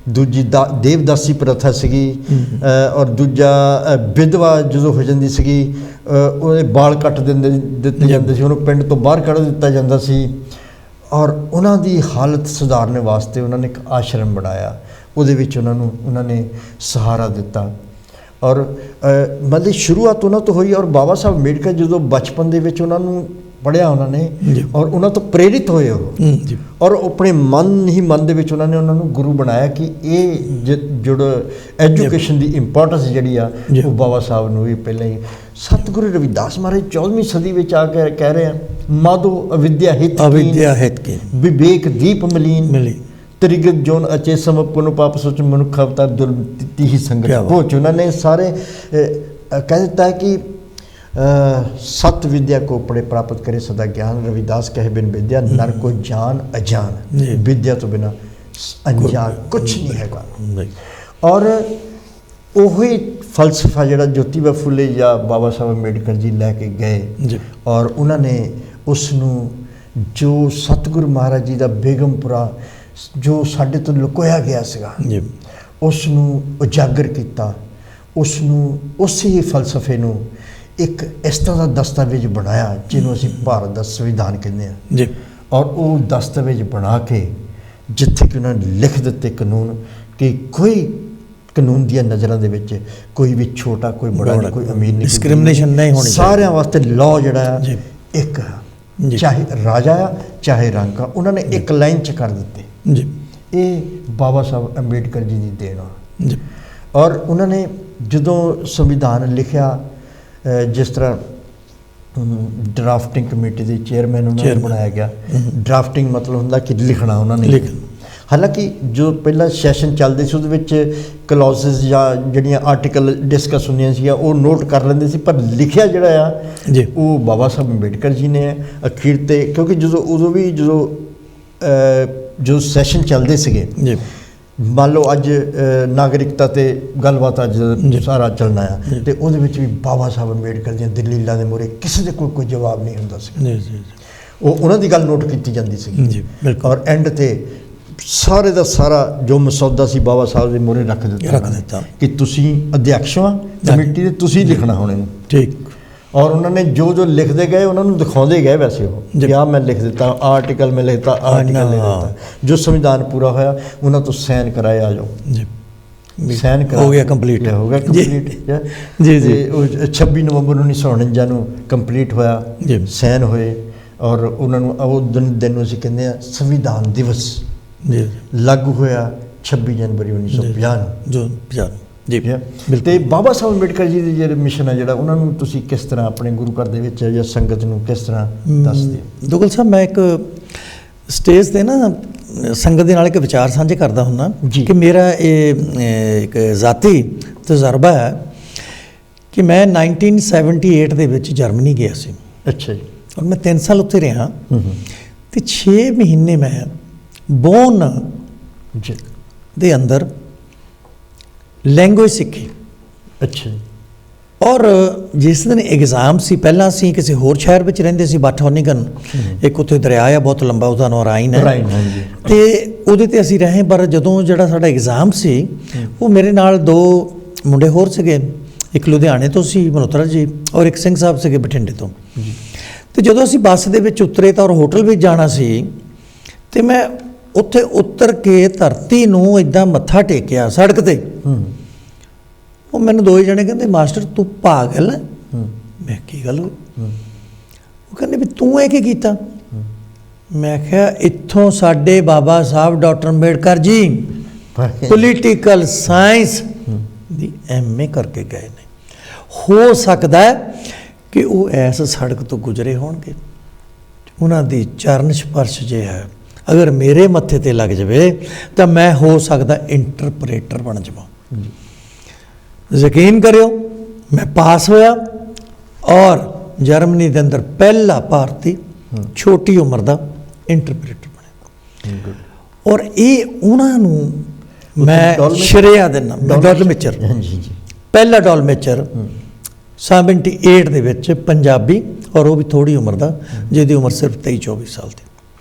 ਦੂਜੀ ਦੇਵਦਾਸੀ ਪ੍ਰਥਾ ਸੀਗੀ, ਔਰ ਦੂਜਾ ਵਿਧਵਾ ਜਦੋਂ ਹੋ ਜਾਂਦੀ ਸੀਗੀ ਉਹਦੇ ਵਾਲ ਕੱਟ ਦਿੱਤੇ ਜਾਂਦੇ ਸੀ, ਉਹਨੂੰ ਪਿੰਡ ਤੋਂ ਬਾਹਰ ਕੱਢ ਦਿੱਤਾ ਜਾਂਦਾ ਸੀ। ਔਰ ਉਹਨਾਂ ਦੀ ਹਾਲਤ ਸੁਧਾਰਨ ਵਾਸਤੇ ਉਹਨਾਂ ਨੇ ਇੱਕ ਆਸ਼ਰਮ ਬਣਾਇਆ, ਉਹਦੇ ਵਿੱਚ ਉਹਨਾਂ ਨੇ ਸਹਾਰਾ ਦਿੱਤਾ। ਔਰ ਮਤਲਬ ਸ਼ੁਰੂਆਤ ਉਹਨਾਂ ਤੋਂ ਹੋਈ। ਔਰ ਬਾਬਾ ਸਾਹਿਬ ਅੰਬੇਡਕਰ ਜਦੋਂ ਬਚਪਨ ਦੇ ਵਿੱਚ ਉਹਨਾਂ ਨੂੰ ਪੜ੍ਹਿਆ ਉਹਨਾਂ ਨੇ ਔਰ ਉਹਨਾਂ ਤੋਂ ਪ੍ਰੇਰਿਤ ਹੋਏ ਉਹ, ਔਰ ਆਪਣੇ ਮਨ ਦੇ ਵਿੱਚ ਉਹਨਾਂ ਨੂੰ ਗੁਰੂ ਬਣਾਇਆ ਕਿ ਇਹ ਜਿਹੜਾ ਐਜੂਕੇਸ਼ਨ ਦੀ ਇੰਪੋਰਟੈਂਸ ਜਿਹੜੀ ਆ ਉਹ ਬਾਬਾ ਸਾਹਿਬ ਨੂੰ ਵੀ ਪਹਿਲਾਂ ਹੀ। ਸਤਿਗੁਰੂ ਰਵਿਦਾਸ ਮਹਾਰਾਜ 14ਵੀਂ ਸਦੀ ਵਿੱਚ ਆ ਕੇ ਕਹਿ ਰਹੇ ਆ, ਮਾਧੋ ਅਵਿਦਿਆ ਹਿਤ ਕੀ ਵਿਵੇਕ ਦੀਪ ਮਲੀਨ ਤ੍ਰਿਗਤ ਜੋਨ ਅਚੇ ਸਮਪਨ ਪਾਪ ਸੋਚ ਮਨੁੱਖ ਅਵਤਾਰ ਦੁਰਤੀ ਹੀ ਸੰਗਤ ਪਹੁੰਚ। ਉਹਨਾਂ ਨੇ ਸਾਰੇ ਕਹਿ ਦਿੱਤਾ ਕਿ सत विद्या को पढ़े प्राप्त करे सदा ज्ञान, रविदास कहे बिन विद्या नर को जान अजान, विद्या तो बिना अनजान कुछ नहीं हैगा। और ਉਹੀ ਫਲਸਫਾ ਜਿਹੜਾ ਜੋਤੀਬਾ ਫੁੱਲੇ ਜਾਂ ਬਾਬਾ ਸਾਹਿਬ ਅੰਬੇਡਕਰ ਜੀ ਲੈ ਕੇ ਗਏ ਔਰ ਉਹਨਾਂ ਨੇ ਉਸ ਨੂੰ ਜੋ ਸਤਿਗੁਰੂ ਮਹਾਰਾਜ ਜੀ ਦਾ ਬੇਗਮਪੁਰਾ ਜੋ ਸਾਡੇ ਤੋਂ ਲੁਕੋਇਆ ਗਿਆ ਸੀਗਾ ਉਸ ਨੂੰ ਉਜਾਗਰ ਕੀਤਾ। ਉਸ ਨੂੰ ਉਸੇ ਫਲਸਫੇ ਨੂੰ ਇੱਕ ਇਸ ਤਰ੍ਹਾਂ ਦਾ ਦਸਤਾਵੇਜ਼ ਬਣਾਇਆ ਜਿਹਨੂੰ ਅਸੀਂ ਭਾਰਤ ਦਾ ਸੰਵਿਧਾਨ ਕਹਿੰਦੇ ਹਾਂ। ਔਰ ਉਹ ਦਸਤਾਵੇਜ਼ ਬਣਾ ਕੇ ਜਿੱਥੇ ਕਿ ਉਹਨਾਂ ਨੇ ਲਿਖ ਦਿੱਤੇ ਕਾਨੂੰਨ ਕਿ ਕੋਈ ਕਾਨੂੰਨ ਦੀਆਂ ਨਜ਼ਰਾਂ ਦੇ ਵਿੱਚ ਕੋਈ ਵੀ ਛੋਟਾ ਕੋਈ ਬੜਾ ਨਹੀਂ, ਕੋਈ ਅਮੀਰ ਨਹੀਂ, ਡਿਸਕ੍ਰਿਮੀਨੇਸ਼ਨ ਨਹੀਂ ਹੋਣੀ, ਸਾਰਿਆਂ ਵਾਸਤੇ ਲਾਅ ਜਿਹੜਾ ਆ ਇੱਕ, ਚਾਹੇ ਰਾਜਾ ਆ ਚਾਹੇ ਰੰਕ ਆ, ਉਹਨਾਂ ਨੇ ਇੱਕ ਲਾਈਨ 'ਚ ਕਰ ਦਿੱਤੇ। ਇਹ ਬਾਬਾ ਸਾਹਿਬ ਅੰਬੇਡਕਰ ਜੀ ਦੀ ਦੇਣ ਆ। ਔਰ ਉਹਨਾਂ ਨੇ ਜਦੋਂ ਸੰਵਿਧਾਨ ਲਿਖਿਆ, ਜਿਸ ਤਰ੍ਹਾਂ ਡਰਾਫਟਿੰਗ ਕਮੇਟੀ ਦੇ ਚੇਅਰਮੈਨ ਉਹਨਾਂ ਨੂੰ ਬਣਾਇਆ ਗਿਆ। ਡਰਾਫਟਿੰਗ ਮਤਲਬ ਹੁੰਦਾ ਕਿ ਲਿਖਣਾ ਉਹਨਾਂ ਨੇ। ਹਾਲਾਂਕਿ ਜੋ ਪਹਿਲਾਂ ਸੈਸ਼ਨ ਚੱਲਦੇ ਸੀ ਉਹਦੇ ਵਿੱਚ ਕਲੌਜ਼ਸ ਜਾਂ ਜਿਹੜੀਆਂ ਆਰਟੀਕਲ ਡਿਸਕਸ ਹੁੰਦੀਆਂ ਸੀਗੀਆਂ ਉਹ ਨੋਟ ਕਰ ਲੈਂਦੇ ਸੀ, ਪਰ ਲਿਖਿਆ ਜਿਹੜਾ ਆ ਉਹ ਬਾਬਾ ਸਾਹਿਬ ਅੰਬੇਡਕਰ ਜੀ ਨੇ ਅਖੀਰ 'ਤੇ। ਕਿਉਂਕਿ ਜਦੋਂ ਸੈਸ਼ਨ ਚੱਲਦੇ ਸੀਗੇ, ਮੰਨ ਲਓ ਅੱਜ ਨਾਗਰਿਕਤਾ 'ਤੇ ਗੱਲਬਾਤ ਅੱਜ ਸਾਰਾ ਚੱਲਣਾ ਆ, ਅਤੇ ਉਹਦੇ ਵਿੱਚ ਵੀ ਬਾਬਾ ਸਾਹਿਬ ਅੰਬੇਡਕਰ ਦੀਆਂ ਦਲੀਲਾਂ ਦੇ ਮੂਹਰੇ ਕਿਸੇ ਦੇ ਕੋਲ ਕੋਈ ਜਵਾਬ ਨਹੀਂ ਹੁੰਦਾ ਸੀ। ਉਹ ਉਹਨਾਂ ਦੀ ਗੱਲ ਨੋਟ ਕੀਤੀ ਜਾਂਦੀ ਸੀ ਔਰ ਐਂਡ 'ਤੇ ਸਾਰੇ ਦਾ ਸਾਰਾ ਜੋ ਮਸੌਦਾ ਸੀ ਬਾਬਾ ਸਾਹਿਬ ਦੇ ਮੂਹਰੇ ਰੱਖ ਦਿੱਤਾ ਕਿ ਤੁਸੀਂ ਅਧਿਅਕਸ਼ ਹੋ ਕਮੇਟੀ ਦੇ, ਤੁਸੀਂ ਲਿਖਣਾ ਹੁਣ ਇਹਨੂੰ। ਠੀਕ। ਔਰ ਉਹਨਾਂ ਨੇ ਜੋ ਲਿਖਦੇ ਗਏ ਉਹਨਾਂ ਨੂੰ ਦਿਖਾਉਂਦੇ ਗਏ ਵੈਸੇ ਉਹ ਕਿ ਆਹ ਮੈਂ ਲਿਖ ਦਿੱਤਾ, ਆਰਟੀਕਲ ਮੈਂ ਲਿਖਤਾ, ਆਰਟੀਕਲ ਲਿਖ ਦਿੱਤਾ। ਜੋ ਸੰਵਿਧਾਨ ਪੂਰਾ ਹੋਇਆ ਉਹਨਾਂ ਤੋਂ ਸਾਈਨ ਕਰਾਏ, ਆ ਜਾਓ ਸਾਈਨ ਕਰਾ, ਹੋ ਗਿਆ ਕੰਪਲੀਟ ਜੀ। ਉਹ 26 ਨਵੰਬਰ 1949 ਨੂੰ ਕੰਪਲੀਟ ਹੋਇਆ, ਸਾਈਨ ਹੋਏ ਔਰ ਉਹਨਾਂ ਨੂੰ ਉਹ ਦਿਨ ਨੂੰ ਅਸੀਂ ਕਹਿੰਦੇ ਹਾਂ ਸੰਵਿਧਾਨ ਦਿਵਸ ਲਾਗੂ ਹੋਇਆ 26 ਜਨਵਰੀ 1950 ਨੂੰ। ਜੀ ਤੇ ਬਾਬਾ ਸਾਹਿਬ ਅੰਬੇਡਕਰ ਜੀ ਦੇ ਜਿਹੜੇ ਮਿਸ਼ਨ ਹੈ ਜਿਹੜਾ ਉਹਨਾਂ ਨੂੰ ਤੁਸੀਂ ਕਿਸ ਤਰ੍ਹਾਂ ਆਪਣੇ ਗੁਰੂ ਘਰ ਦੇ ਵਿੱਚ ਜਾਂ ਸੰਗਤ ਨੂੰ ਕਿਸ ਤਰ੍ਹਾਂ ਦੱਸਦੇ ਹੋ? ਦੁਗਲ ਸਾਹਿਬ, ਮੈਂ ਇੱਕ ਸਟੇਜ 'ਤੇ ਨਾ ਸੰਗਤ ਦੇ ਨਾਲ ਇੱਕ ਵਿਚਾਰ ਸਾਂਝੇ ਕਰਦਾ ਹੁੰਦਾ ਕਿ ਮੇਰਾ ਇਹ ਇੱਕ ਜ਼ਾਤੀ ਤਜਰਬਾ ਹੈ ਕਿ ਮੈਂ 1978 ਦੇ ਵਿੱਚ ਜਰਮਨੀ ਗਿਆ ਸੀ। ਅੱਛਾ ਜੀ। ਔਰ ਮੈਂ 3 ਸਾਲ ਉੱਥੇ ਰਿਹਾ ਅਤੇ 6 ਮਹੀਨੇ ਮੈਂ ਬੋਨ ਦੇ ਅੰਦਰ ਲੈਂਗੁਏਜ ਸਿੱਖੀ। ਅੱਛਾ ਜੀ। ਔਰ ਜਿਸ ਦਿਨ ਐਗਜ਼ਾਮ ਸੀ, ਪਹਿਲਾਂ ਅਸੀਂ ਕਿਸੇ ਹੋਰ ਸ਼ਹਿਰ ਵਿੱਚ ਰਹਿੰਦੇ ਸੀ, ਬਾਠੋਨੀਗਨ, ਇੱਕ ਉੱਥੇ ਦਰਿਆ ਆ ਬਹੁਤ ਲੰਬਾ, ਉਹਦਾ ਨਾਂ ਰਾਈਨ ਹੈ, ਅਤੇ ਉਹਦੇ 'ਤੇ ਅਸੀਂ ਰਹੇ। ਪਰ ਜਦੋਂ ਜਿਹੜਾ ਸਾਡਾ ਐਗਜ਼ਾਮ ਸੀ, ਉਹ ਮੇਰੇ ਨਾਲ 2 ਮੁੰਡੇ ਹੋਰ ਸੀਗੇ, ਇੱਕ ਲੁਧਿਆਣੇ ਤੋਂ ਸੀ ਮਲਹੋਤਰਾ ਜੀ, ਔਰ ਇੱਕ ਸਿੰਘ ਸਾਹਿਬ ਸੀਗੇ ਬਠਿੰਡੇ ਤੋਂ। ਅਤੇ ਜਦੋਂ ਅਸੀਂ ਬੱਸ ਦੇ ਵਿੱਚ ਉਤਰੇ ਤਾਂ ਔਰ ਹੋਟਲ ਵਿੱਚ ਜਾਣਾ ਸੀ, ਅਤੇ ਮੈਂ ਉੱਥੇ ਉਤਰ ਕੇ ਧਰਤੀ ਨੂੰ ਇੱਦਾਂ ਮੱਥਾ ਟੇਕਿਆ ਸੜਕ 'ਤੇ। ਉਹ ਮੈਨੂੰ 2 ਜਣੇ ਕਹਿੰਦੇ, ਮਾਸਟਰ ਤੂੰ ਪਾਗਲ ਹੈ? ਮੈਂ ਕੀ ਗੱਲ ਹੋਈ? ਉਹ ਕਹਿੰਦੇ ਵੀ ਤੂੰ ਇਹ ਕੀ ਕੀਤਾ? ਮੈਂ ਕਿਹਾ ਇੱਥੋਂ ਸਾਡੇ ਬਾਬਾ ਸਾਹਿਬ doctor Ambedkar ji political science ਦੀ MA ਕਰਕੇ ਗਏ ਨੇ। ਹੋ ਸਕਦਾ ਕਿ ਉਹ ਇਸ ਸੜਕ ਤੋਂ ਗੁਜ਼ਰੇ ਹੋਣਗੇ, ਉਹਨਾਂ ਦੀ ਚਰਨ ਸਪਰਸ਼ ਜੇ ਹੈ ਅਗਰ ਮੇਰੇ ਮੱਥੇ 'ਤੇ ਲੱਗ ਜਾਵੇ ਤਾਂ ਮੈਂ ਹੋ ਸਕਦਾ ਇੰਟਰਪ੍ਰੇਟਰ ਬਣ ਜਾਵਾਂ। ਯਕੀਨ ਕਰਿਓ, ਮੈਂ ਪਾਸ ਹੋਇਆ ਔਰ ਜਰਮਨੀ ਦੇ ਅੰਦਰ ਪਹਿਲਾ ਭਾਰਤੀ ਛੋਟੀ ਉਮਰ ਦਾ ਇੰਟਰਪ੍ਰੇਟਰ ਬਣਿਆ। ਔਰ ਇਹ ਉਹਨਾਂ ਨੂੰ ਮੈਂ ਸ਼ਰੇਆ ਦਿੰਦਾ। ਡੋਲਮੇਚਰ, ਪਹਿਲਾ ਡੋਲਮੇਚਰ 78 ਦੇ ਵਿੱਚ ਪੰਜਾਬੀ, ਔਰ ਉਹ ਵੀ ਥੋੜ੍ਹੀ ਉਮਰ ਦਾ, ਜਿਹਦੀ ਉਮਰ ਸਿਰਫ 23-24 ਸਾਲ ਦੀ।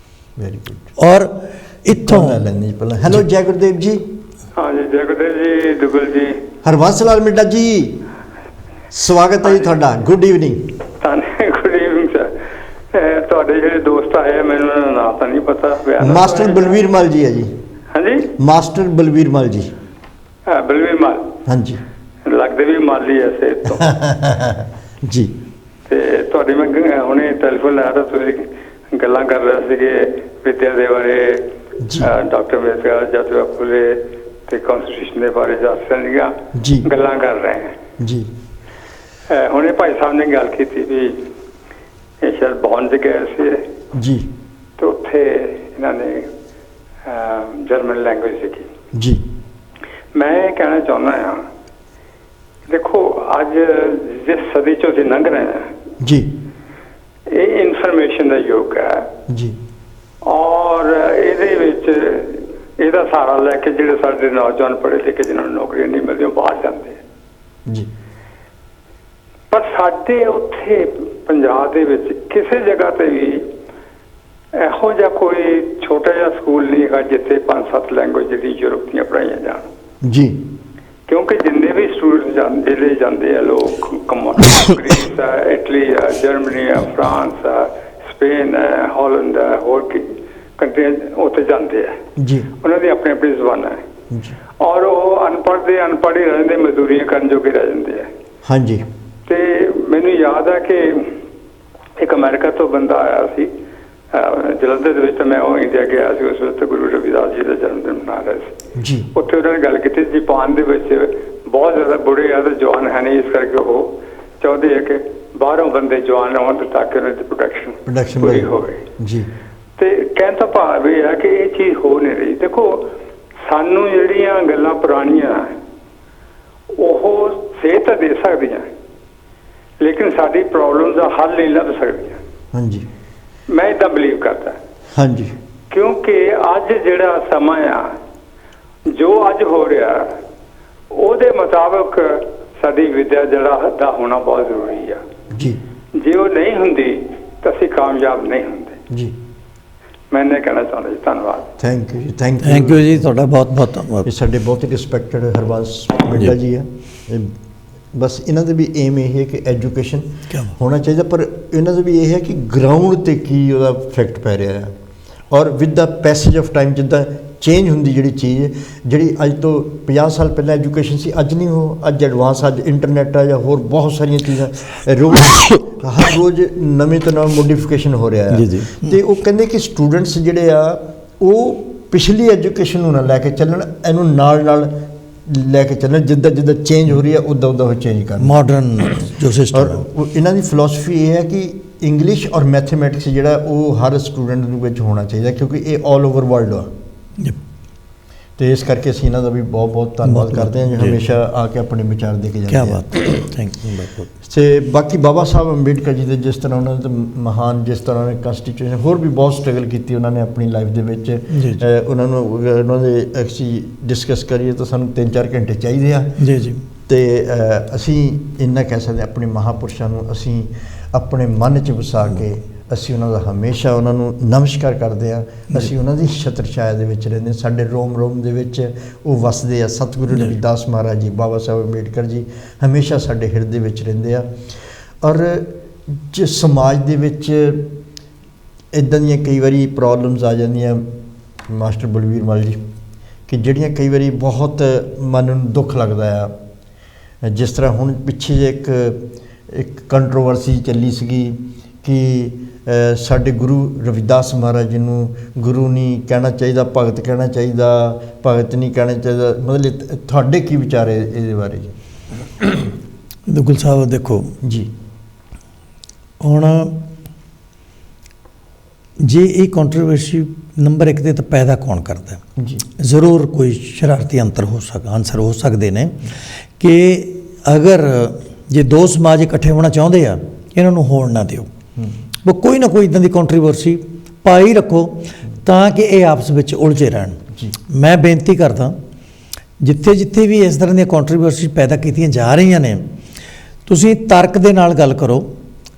Very good. ਔਰ ਇੱਥੋਂ ਪਹਿਲਾਂ ਹੈਲੋ ਜੈ ਗੁਰਦੇਵ ਜੀ। हाँ जी, जय गुरुदेव जी, दुगल जी, ਹਰਬੰਸ ਲਾਲ ਮਿੱਡਾ ਜੀ, ਸਵਾਗਤ ਹੈ ਜੀ ਤੁਹਾਡਾ। Good evening. Good evening sir. ਤੁਹਾਡੇ ਜਿਹੜੇ ਦੋਸਤ ਆਏ ਆ, ਮੈਨੂੰ ਉਹਨਾਂ ਦਾ ਨਾਮ ਤਾਂ ਨਹੀਂ ਪਤਾ। ਮਾਸਟਰ ਬਲਵੀਰ ਮਲ ਜੀ ਹੈ ਜੀ। ਹਾਂਜੀ, ਮਾਸਟਰ ਬਲਵੀਰ ਮਲ ਜੀ। ਬਲਵੀਰ ਮਾਲ। ਹਾਂਜੀ, ਲੱਗਦੇ ਵੀ ਮਾਲੀ ਐ ਸੇਤ ਤੋਂ ਜੀ। ਤੇ ਤੁਹਾਡੀ ਮੈਂ ਹੁਣੇ ਟੈਲੀਫੋਨ ਲਾਇਆ ਤਾਂ ਤੁਸੀਂ ਗੱਲਾਂ ਕਰ ਰਹੇ ਸੀਗੇ ਵਿਦਿਆ ਦੇ ਬਾਰੇ, ਡਾਕਟਰ ਅੰਬੇਦਕਰ, ਜੋਤੀਬਾ ਫੂਲੇ ਤੇ ਕਨਸਟੀਟਿਊਸ਼ਨ ਦੇ ਬਾਰੇ ਜਾਸੀਆਂ ਜੀ ਗੱਲਾਂ ਕਰ ਰਹੇ ਹਾਂ ਜੀ। ਹੁਣੇ ਭਾਈ ਸਾਹਿਬ ਨੇ ਗੱਲ ਕੀਤੀ ਵੀ ਇਹ ਸ਼ਾਇਦ ਬੌਨ 'ਚ ਗਏ ਸੀ ਜੀ, ਤੇ ਉੱਥੇ ਇਹਨਾਂ ਨੇ ਜਰਮਨ ਲੈਂਗੁਏਜ ਸਿੱਖੀ ਜੀ। ਮੈਂ ਇਹ ਕਹਿਣਾ ਚਾਹੁੰਦਾ ਹਾਂ, ਦੇਖੋ ਅੱਜ ਜਿਸ ਸਦੀ 'ਚੋਂ ਅਸੀਂ ਲੰਘ ਰਹੇ ਹਾਂ ਜੀ, ਇਹ ਇਨਫੋਰਮੇਸ਼ਨ ਦਾ ਯੁੱਗ ਹੈ ਜੀ। ਔਰ ਇਹਦੇ ਵਿੱਚ ਇਹਦਾ ਸਹਾਰਾ ਲੈ ਕੇ ਜਿਹੜੇ ਸਾਡੇ ਨੌਜਵਾਨ ਪੜ੍ਹੇ ਲਿਖੇ ਜਿਨ੍ਹਾਂ ਨੂੰ ਨੌਕਰੀਆਂ ਨਹੀਂ ਮਿਲਦੀਆਂ, ਉਹ ਬਾਹਰ ਜਾਂਦੇ ਆ ਜੀ। ਪਰ ਸਾਡੇ ਉੱਥੇ ਪੰਜਾਬ ਦੇ ਵਿੱਚ ਕਿਸੇ ਜਗ੍ਹਾ ਤੇ ਵੀ ਇਹੋ ਜਿਹਾ ਕੋਈ ਛੋਟਾ ਜਿਹਾ ਸਕੂਲ ਨਹੀਂ ਹੈਗਾ ਜਿੱਥੇ 5-7 ਲੈਂਗੁਏਜ ਜਿਹੜੀ ਯੂਰਪ ਦੀਆਂ ਪੜ੍ਹਾਈਆਂ ਜਾਣ ਜੀ। ਕਿਉਂਕਿ ਜਿੰਨੇ ਵੀ ਸਟੂਡੈਂਟ ਜਾਂਦੇ ਆ ਲੋਕ, ਗ੍ਰੀਸ ਆ, ਇਟਲੀ ਆ, ਜਰਮਨੀ ਆ, ਫਰਾਂਸ ਆ, ਸਪੇਨ ਹੈ, ਹਾਲੈਂਡ ਹੈ, ਹੋਰ ਕੰਟਰੀਆਂ ਉੱਥੇ ਜਾਂਦੇ ਆ ਜੀ। ਉਹਨਾਂ ਦੀ ਆਪਣੀ ਆਪਣੀ ਜ਼ੁਬਾਨਾਂ ਹੈ ਜੀ। ਔਰ ਉਹ ਅਨਪੜ੍ਹ ਹੀ ਰਹਿੰਦੇ, ਮਜ਼ਦੂਰੀਆਂ ਕਰਨ ਜੋਗੇ ਰਹਿ ਜਾਂਦੇ ਆ। ਹਾਂਜੀ। ਤੇ ਮੈਨੂੰ ਯਾਦ ਹੈ ਕਿ ਇੱਕ ਅਮਰੀਕਾ ਤੋਂ ਬੰਦਾ ਆਇਆ ਸੀ ਜਲੰਧਰ ਦੇ ਵਿੱਚ। ਮੈਂ ਉਹ ਇੰਡੀਆ ਗਿਆ ਸੀ ਉਸ ਵਕਤ, ਗੁਰੂ ਰਵਿਦਾਸ ਜੀ ਦਾ ਜਨਮ ਦਿਨ ਮਨਾ ਰਿਹਾ ਸੀ ਜੀ। ਉੱਥੇ ਉਹਨਾਂ ਨੇ ਗੱਲ ਕੀਤੀ, ਜਾਪਾਨ ਦੇ ਵਿੱਚ ਬਹੁਤ ਜ਼ਿਆਦਾ ਬੁੜੇ ਆ ਤੇ ਜਵਾਨ ਹੈ ਨਹੀਂ, ਇਸ ਕਰਕੇ ਉਹ ਚਾਹੁੰਦੇ ਆ ਕਿ ਬਾਹਰੋਂ ਬੰਦੇ ਜਵਾਨ ਆਉਣ ਤਾਂ ਕਿ ਉਹਨਾਂ ਦੀ ਪ੍ਰੋਡਕਸ਼ਨ ਪੂਰੀ ਹੋਵੇ ਜੀ। ਤੇ ਕਹਿਣ ਦਾ ਭਾਵ ਇਹ ਹੈ ਕਿ ਇਹ ਚੀਜ਼ ਹੋ ਨਹੀਂ ਰਹੀ। ਦੇਖੋ, ਸਾਨੂੰ ਜਿਹੜੀਆਂ ਗੱਲਾਂ ਪੁਰਾਣੀਆਂ ਉਹ ਸੇਧ ਤਾਂ ਦੇ ਸਕਦੀਆਂ, ਲੇਕਿਨ ਸਾਡੀ ਪ੍ਰੋਬਲਮ ਦਾ ਹੱਲ ਨਹੀਂ ਲੱਭ ਸਕਦੀਆਂ। ਹਾਂਜੀ, ਮੈਂ ਇੱਦਾਂ ਬਿਲੀਵ ਕਰਦਾ। ਹਾਂਜੀ, ਕਿਉਂਕਿ ਅੱਜ ਜਿਹੜਾ ਸਮਾਂ ਆ, ਜੋ ਅੱਜ ਹੋ ਰਿਹਾ, ਉਹਦੇ ਮੁਤਾਬਕ ਸਾਡੀ ਵਿਦਿਆ ਜਿਹੜਾ ਦਾ ਹੋਣਾ ਬਹੁਤ ਜ਼ਰੂਰੀ ਆ ਜੀ। ਜੇ ਉਹ ਨਹੀਂ ਹੁੰਦੀ ਤਾਂ ਅਸੀਂ ਕਾਮਯਾਬ ਨਹੀਂ ਹੁੰਦੇ ਜੀ। ਮੈਂ ਇਹ ਕਹਿਣਾ ਚਾਹੁੰਦਾ ਜੀ। ਧੰਨਵਾਦ। ਥੈਂਕ ਯੂ ਜੀ। ਥੈਂਕ ਯੂ ਜੀ, ਤੁਹਾਡਾ ਬਹੁਤ ਬਹੁਤ ਧੰਨਵਾਦ। ਇਹ ਸਾਡੇ ਬਹੁਤ ਹੀ ਰਿਸਪੈਕਟਡ ਹਰਬੰਸ ਮਿੱਡਾ ਜੀ ਆ। ਬਸ ਇਹਨਾਂ ਦਾ ਵੀ ਏਮ ਇਹ ਹੈ ਕਿ ਐਜੂਕੇਸ਼ਨ ਹੋਣਾ ਚਾਹੀਦਾ, ਪਰ ਇਹਨਾਂ ਦਾ ਵੀ ਇਹ ਹੈ ਕਿ ਗਰਾਊਂਡ 'ਤੇ ਕੀ ਉਹਦਾ ਇਫੈਕਟ ਪੈ ਰਿਹਾ ਹੈ। ਔਰ with the passage of time ਜਿੱਦਾਂ ਚੇਂਜ ਹੁੰਦੀ ਜਿਹੜੀ ਚੀਜ਼, ਜਿਹੜੀ ਅੱਜ ਤੋਂ 50 ਸਾਲ ਪਹਿਲਾਂ ਐਜੂਕੇਸ਼ਨ ਸੀ, ਅੱਜ ਨਹੀਂ ਉਹ। ਅੱਜ ਐਡਵਾਂਸ, ਅੱਜ ਇੰਟਰਨੈਟ ਆ ਜਾਂ ਹੋਰ ਬਹੁਤ ਸਾਰੀਆਂ ਚੀਜ਼ਾਂ, ਹਰ ਰੋਜ਼ ਨਵੇਂ ਤੋਂ ਨਵਾਂ ਮੋਡੀਫਿਕੇਸ਼ਨ ਹੋ ਰਿਹਾ ਹੈ। ਅਤੇ ਉਹ ਕਹਿੰਦੇ ਕਿ ਸਟੂਡੈਂਟਸ ਜਿਹੜੇ ਆ ਉਹ ਪਿਛਲੀ ਐਜੂਕੇਸ਼ਨ ਨੂੰ ਨਾ ਲੈ ਕੇ ਚੱਲਣ, ਇਹਨੂੰ ਨਾਲ ਲੈ ਕੇ ਚੱਲਣਾ, ਜਿੱਦਾਂ ਜਿੱਦਾਂ ਚੇਂਜ ਹੋ ਰਹੀ ਹੈ ਉੱਦਾਂ ਉੱਦਾਂ ਉਹ ਚੇਂਜ ਕਰਨਾ। ਮਾਡਰਨ ਜੋ ਸਿਸਟਮ ਔਰ ਇਹਨਾਂ ਦੀ ਫਿਲਾਸਫੀ ਇਹ ਹੈ ਕਿ ਇੰਗਲਿਸ਼ ਔਰ ਮੈਥਮੈਟਿਕਸ ਜਿਹੜਾ ਉਹ ਹਰ ਸਟੂਡੈਂਟ ਨੂੰ ਵਿੱਚ ਹੋਣਾ ਚਾਹੀਦਾ, ਕਿਉਂਕਿ ਇਹ ਆਲ ਓਵਰ ਵਰਲਡ ਆ। ਤੇ ਇਸ ਕਰਕੇ ਅਸੀਂ ਇਹਨਾਂ ਦਾ ਵੀ ਬਹੁਤ ਬਹੁਤ ਧੰਨਵਾਦ ਕਰਦੇ ਹਾਂ, ਜੋ ਹਮੇਸ਼ਾ ਆ ਕੇ ਆਪਣੇ ਵਿਚਾਰ ਦੇ ਕੇ ਜਾਂਦੇ ਆ। ਕੀ ਬਾਤ, ਥੈਂਕ ਯੂ ਬਹੁਤ। ਤੇ ਬਾਕੀ ਬਾਬਾ ਸਾਹਿਬ ਅੰਬੇਡਕਰ ਜੀ ਦੇ ਜਿਸ ਤਰ੍ਹਾਂ ਉਹਨਾਂ ਨੇ ਮਹਾਨ, ਜਿਸ ਤਰ੍ਹਾਂ ਉਹਨਾਂ ਨੇ ਕਨਸਟੀਟਿਊਸ਼ਨ ਹੋਰ ਵੀ ਬਹੁਤ ਸਟਰਗਲ ਕੀਤੀ ਉਹਨਾਂ ਨੇ ਆਪਣੀ ਲਾਈਫ ਦੇ ਵਿੱਚ। ਉਹਨਾਂ ਨੂੰ ਉਹਨਾਂ ਦੇ ਅਸੀਂ ਡਿਸਕਸ ਕਰੀਏ ਤਾਂ ਸਾਨੂੰ 3-4 ਘੰਟੇ ਚਾਹੀਦੇ ਆ ਜੀ ਜੀ। ਤੇ ਅਸੀਂ ਇੰਨਾ ਕਹਿ ਸਕਦੇ ਆਪਣੇ ਮਹਾਂਪੁਰਸ਼ਾਂ ਨੂੰ ਅਸੀਂ ਆਪਣੇ ਮਨ 'ਚ ਵਸਾ ਕੇ ਅਸੀਂ ਉਹਨਾਂ ਦਾ ਹਮੇਸ਼ਾ ਉਹਨਾਂ ਨੂੰ ਨਮਸਕਾਰ ਕਰਦੇ ਹਾਂ। ਅਸੀਂ ਉਹਨਾਂ ਦੀ ਛਤਰ ਛਾਇਆ ਦੇ ਵਿੱਚ ਰਹਿੰਦੇ, ਸਾਡੇ ਰੋਮ ਰੋਮ ਦੇ ਵਿੱਚ ਉਹ ਵਸਦੇ ਆ। ਸਤਿਗੁਰੂ ਰਵਿਦਾਸ ਮਹਾਰਾਜ ਜੀ, ਬਾਬਾ ਸਾਹਿਬ ਅੰਬੇਡਕਰ ਜੀ ਹਮੇਸ਼ਾ ਸਾਡੇ ਹਿਰਦੇ ਵਿੱਚ ਰਹਿੰਦੇ ਆ। ਔਰ ਜਿਸ ਸਮਾਜ ਦੇ ਵਿੱਚ ਇੱਦਾਂ ਦੀਆਂ ਕਈ ਵਾਰੀ ਪ੍ਰੋਬਲਮਸ ਆ ਜਾਂਦੀਆਂ ਮਾਸਟਰ ਬਲਵੀਰ ਮਲ ਜੀ, ਕਿ ਜਿਹੜੀਆਂ ਕਈ ਵਾਰੀ ਬਹੁਤ ਮਨ ਨੂੰ ਦੁੱਖ ਲੱਗਦਾ ਆ। ਜਿਸ ਤਰ੍ਹਾਂ ਹੁਣ ਪਿੱਛੇ ਜੇ ਇੱਕ ਕੰਟਰੋਵਰਸੀ ਚੱਲੀ ਸੀਗੀ ਕਿ ਸਾਡੇ ਗੁਰੂ ਰਵਿਦਾਸ ਮਹਾਰਾਜ ਜੀ ਨੂੰ ਗੁਰੂ ਨਹੀਂ ਕਹਿਣਾ ਚਾਹੀਦਾ, ਭਗਤ ਕਹਿਣਾ ਚਾਹੀਦਾ, ਭਗਤ ਨਹੀਂ ਕਹਿਣਾ ਚਾਹੀਦਾ। ਮਤਲਬ ਤੁਹਾਡੇ ਕੀ ਵਿਚਾਰ ਹੈ ਇਹਦੇ ਬਾਰੇ ਜੀ? ਦੁਗਲ ਸਾਹਿਬ ਦੇਖੋ ਜੀ, ਹੁਣ ਜੇ ਇਹ ਕੰਟਰੋਵਰਸੀ ਨੰਬਰ 1 ਤੇ ਤਾਂ ਪੈਦਾ ਕੌਣ ਕਰਦਾ ਜੀ? ਜ਼ਰੂਰ ਕੋਈ ਸ਼ਰਾਰਤੀ ਅੰਸਰ ਹੋ ਸਕਦੇ ਨੇ ਕਿ ਅਗਰ ਜੇ ਦੋ ਸਮਾਜ ਇਕੱਠੇ ਹੋਣਾ ਚਾਹੁੰਦੇ ਆ, ਇਹਨਾਂ ਨੂੰ ਹੋਣ ਨਾ ਦਿਓ। ਉਹ ਕੋਈ ਨਾ ਕੋਈ ਇੱਦਾਂ ਦੀ ਕੰਟਰੋਵਰਸੀ ਪਾਈ ਰੱਖੋ ਤਾਂ ਕਿ ਇਹ ਆਪਸ ਵਿੱਚ ਉਲਝੇ ਰਹਿਣ। ਮੈਂ ਬੇਨਤੀ ਕਰਦਾ, ਜਿੱਥੇ ਜਿੱਥੇ ਵੀ ਇਸ ਤਰ੍ਹਾਂ ਦੀਆਂ ਕੰਟਰੋਵਰਸੀ ਪੈਦਾ ਕੀਤੀਆਂ ਜਾ ਰਹੀਆਂ ਨੇ, ਤੁਸੀਂ ਤਰਕ ਦੇ ਨਾਲ ਗੱਲ ਕਰੋ।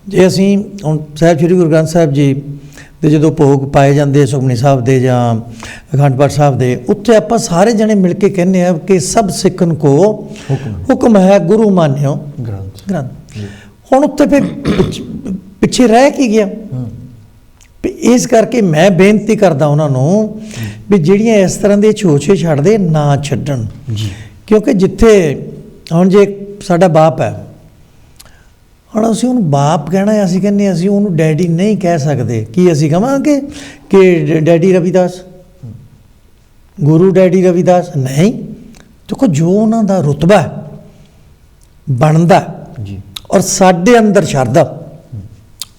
ਜੇ ਅਸੀਂ ਹੁਣ ਸਾਹਿਬ ਸ੍ਰੀ ਗੁਰੂ ਗ੍ਰੰਥ ਸਾਹਿਬ ਜੀ ਦੇ ਜਦੋਂ ਭੋਗ ਪਾਏ ਜਾਂਦੇ ਸੁਖਮਨੀ ਸਾਹਿਬ ਦੇ ਜਾਂ ਅਖੰਡ ਪਾਠ ਸਾਹਿਬ ਦੇ, ਉੱਥੇ ਆਪਾਂ ਸਾਰੇ ਜਣੇ ਮਿਲ ਕੇ ਕਹਿੰਦੇ ਆ ਕਿ ਸਭ ਸਿੱਖਨ ਕੋ ਹੁਕਮ ਹੈ ਗੁਰੂ ਮਾਨਿਓ ਗ੍ਰੰਥ। ਹੁਣ ਉੱਥੇ ਫਿਰ ਪਿੱਛੇ ਰਹਿ ਕੀ ਗਿਆ? ਇਸ ਕਰਕੇ ਮੈਂ ਬੇਨਤੀ ਕਰਦਾ ਉਹਨਾਂ ਨੂੰ ਵੀ ਜਿਹੜੀਆਂ ਇਸ ਤਰ੍ਹਾਂ ਦੇ ਛੋਛੇ ਛੱਡਦੇ ਨਾ ਛੱਡਣ ਜੀ। ਕਿਉਂਕਿ ਜਿੱਥੇ ਹੁਣ ਜੇ ਸਾਡਾ ਬਾਪ ਹੈ, ਹੁਣ ਅਸੀਂ ਉਹਨੂੰ ਬਾਪ ਕਹਿਣਾ, ਅਸੀਂ ਕਹਿੰਦੇ ਅਸੀਂ ਉਹਨੂੰ ਡੈਡੀ ਨਹੀਂ ਕਹਿ ਸਕਦੇ। ਕੀ ਅਸੀਂ ਕਹਾਂਗੇ ਕਿ ਡੈਡੀ ਰਵਿਦਾਸ, ਗੁਰੂ ਡੈਡੀ ਰਵਿਦਾਸ? ਨਹੀਂ। ਦੇਖੋ ਜੋ ਉਹਨਾਂ ਦਾ ਰੁਤਬਾ ਬਣਦਾ ਜੀ, ਔਰ ਸਾਡੇ ਅੰਦਰ ਸ਼ਰਧਾ,